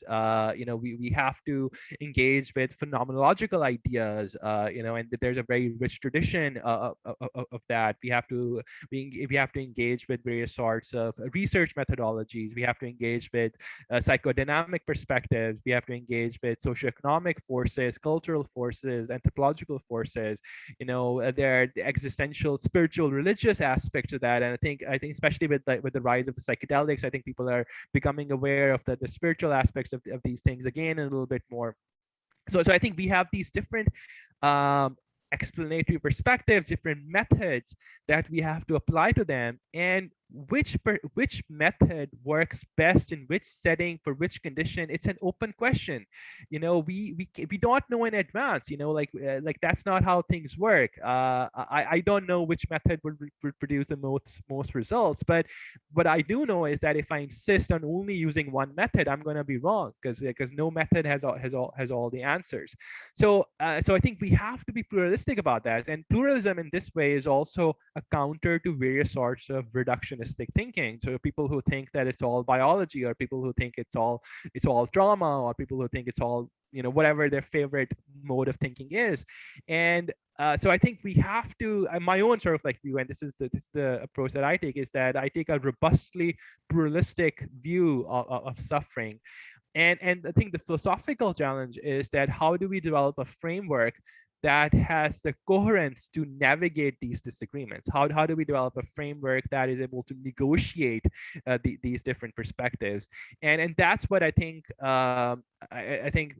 We have to engage with phenomenological ideas, and there's a very rich tradition of that. We have to engage with various sorts of research methodologies. We have to engage with psychodynamic perspectives. We have to engage with socioeconomic forces, cultural forces, anthropological forces. There are the existential, spiritual, religious aspects to that. And I think especially with the rise of the psychedelics, I think people are becoming aware of the spiritual aspects of these things again a little bit more. So I think we have these different explanatory perspectives, different methods that we have to apply to them, and which method works best in which setting for which condition, it's an open question. We don't know in advance. Like that's not how things work. I don't know which method would produce the most results, but what I do know is that if I insist on only using one method, I'm going to be wrong, because no method has all the answers. So I think we have to be pluralistic about that, and pluralism in this way is also a counter to various sorts of reductionistic thinking. So people who think that it's all biology, or people who think it's all drama, or people who think it's all whatever their favorite mode of thinking is. And so I think we have to, my own sort of like view, and this is the approach that I take, is that I take a robustly pluralistic view of suffering. And I think the philosophical challenge is that how do we develop a framework that has the coherence to navigate these disagreements? How do we develop a framework that is able to negotiate these different perspectives? And that's what I think. I think.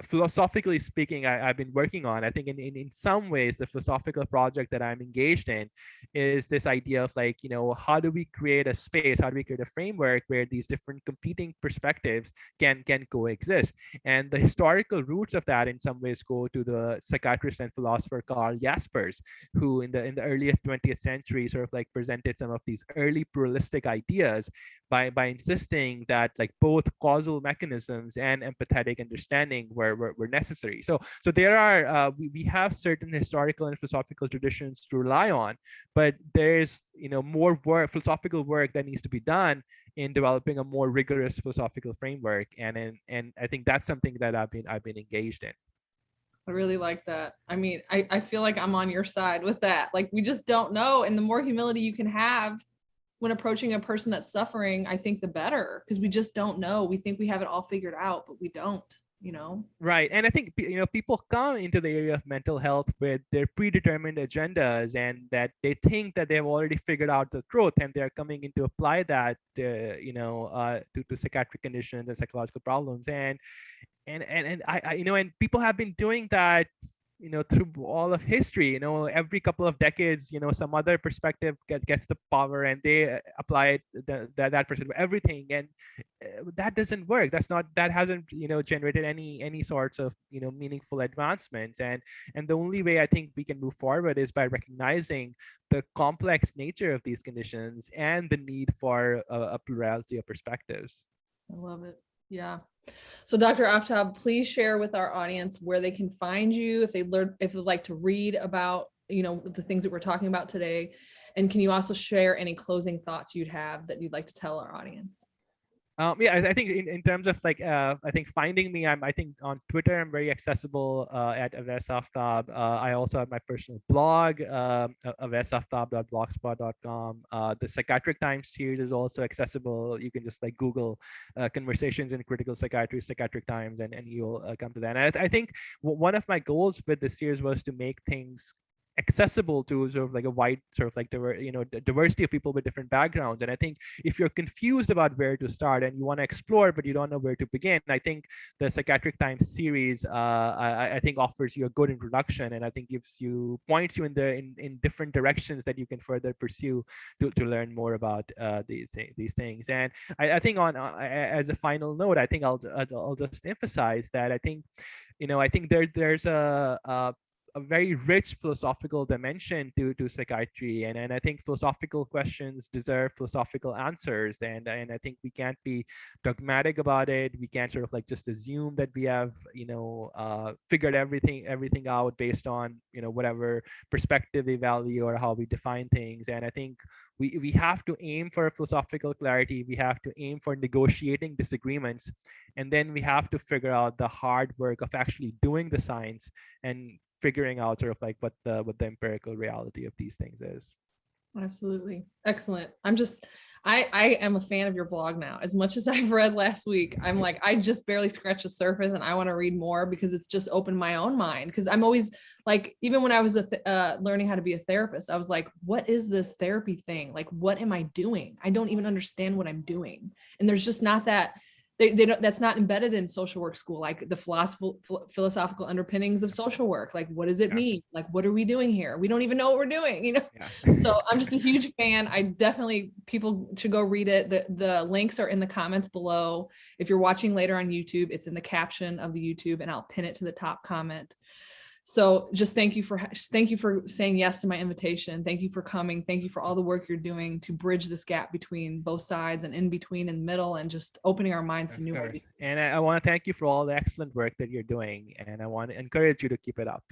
Philosophically speaking, I've been working on. I think in some ways, the philosophical project that I'm engaged in is this idea of like, how do we create a space? How do we create a framework where these different competing perspectives can coexist? And the historical roots of that in some ways go to the psychiatrist and philosopher Karl Jaspers, who in the earliest 20th century sort of like presented some of these early pluralistic ideas by insisting that like both causal mechanisms and empathetic understanding were necessary. So there are we have certain historical and philosophical traditions to rely on, but there's more philosophical work that needs to be done in developing a more rigorous philosophical framework, and I think that's something that I've been engaged in. I really like that. I mean, I feel like I'm on your side with that. Like, we just don't know, and the more humility you can have when approaching a person that's suffering, I think the better, because we just don't know. We think we have it all figured out, but we don't. Right. And I think, people come into the area of mental health with their predetermined agendas, and that they think that they've already figured out the truth, and they're coming in to apply that, to psychiatric conditions and psychological problems. And and people have been doing that, through all of history. Every couple of decades, some other perspective gets the power, and they apply it, that perspective, everything. And that doesn't work. That hasn't, generated any sorts of, meaningful advancements. And the only way I think we can move forward is by recognizing the complex nature of these conditions and the need for a plurality of perspectives. I love it. Yeah. So Dr. Aftab, please share with our audience where they can find you if they'd like to read about, the things that we're talking about today. And can you also share any closing thoughts you'd have that you'd like to tell our audience? Yeah, I think in terms of I think finding me, I think on Twitter, I'm very accessible at Awais Aftab. I also have my personal blog, awaisaftab.blogspot.com. The Psychiatric Times series is also accessible. You can just Google conversations in critical psychiatry, Psychiatric Times, and you'll come to that. And I think one of my goals with this series was to make things accessible to sort of a wide sort of diversity of people with different backgrounds. And I think if you're confused about where to start and you want to explore but you don't know where to begin, I think the Psychiatric Times series I think offers you a good introduction, and I think points you in different directions that you can further pursue to learn more about these things. And I think as a final note, I think I'll just emphasize that I think there's a very rich philosophical dimension to psychiatry, and I think philosophical questions deserve philosophical answers, and I think we can't be dogmatic about it. We can't sort of just assume that we have figured everything out based on whatever perspective we value or how we define things. And I think we have to aim for philosophical clarity. We have to aim for negotiating disagreements, and then we have to figure out the hard work of actually doing the science and figuring out sort of what the empirical reality of these things is. Absolutely. Excellent. I am a fan of your blog now. As much as I've read last week, I'm I just barely scratched the surface and I want to read more because it's just opened my own mind. Because I'm always even when I was learning how to be a therapist, I was like, what is this therapy thing? What am I doing? I don't even understand what I'm doing. And there's just not that. They don't, that's not embedded in social work school, the philosophical underpinnings of social work. What does it mean? What are we doing here? We don't even know what we're doing, Yeah. So I'm just a huge fan. People should go read it. The links are in the comments below. If you're watching later on YouTube, it's in the caption of the YouTube, and I'll pin it to the top comment. So just thank you for saying yes to my invitation. Thank you for coming. Thank you for all the work you're doing to bridge this gap between both sides and in between and middle, and just opening our minds to new ideas. And I want to thank you for all the excellent work that you're doing, and I want to encourage you to keep it up.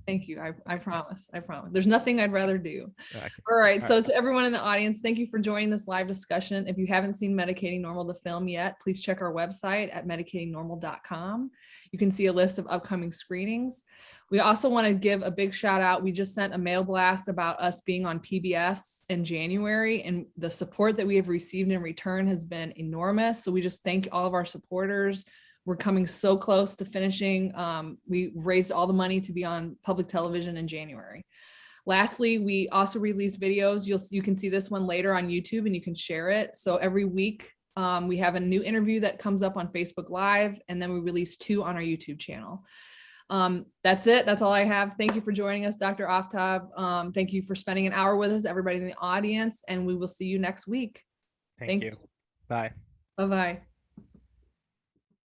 Thank you. I promise. There's nothing I'd rather do. Okay. All right. So to everyone in the audience, thank you for joining this live discussion. If you haven't seen Medicating Normal, the film yet, please check our website at medicatingnormal.com. You can see a list of upcoming screenings. We also want to give a big shout out. We just sent a mail blast about us being on PBS in January, and the support that we have received in return has been enormous. So we just thank all of our supporters. We're coming so close to finishing. We raised all the money to be on public television in January. Lastly, we also release videos. You can see this one later on YouTube, and you can share it. So every week we have a new interview that comes up on Facebook Live, and then we release 2 on our YouTube channel. That's it. That's all I have. Thank you for joining us, Dr. Aftab. Thank you for spending an hour with us, everybody in the audience, and we will see you next week. Thank you. Bye. Bye-bye.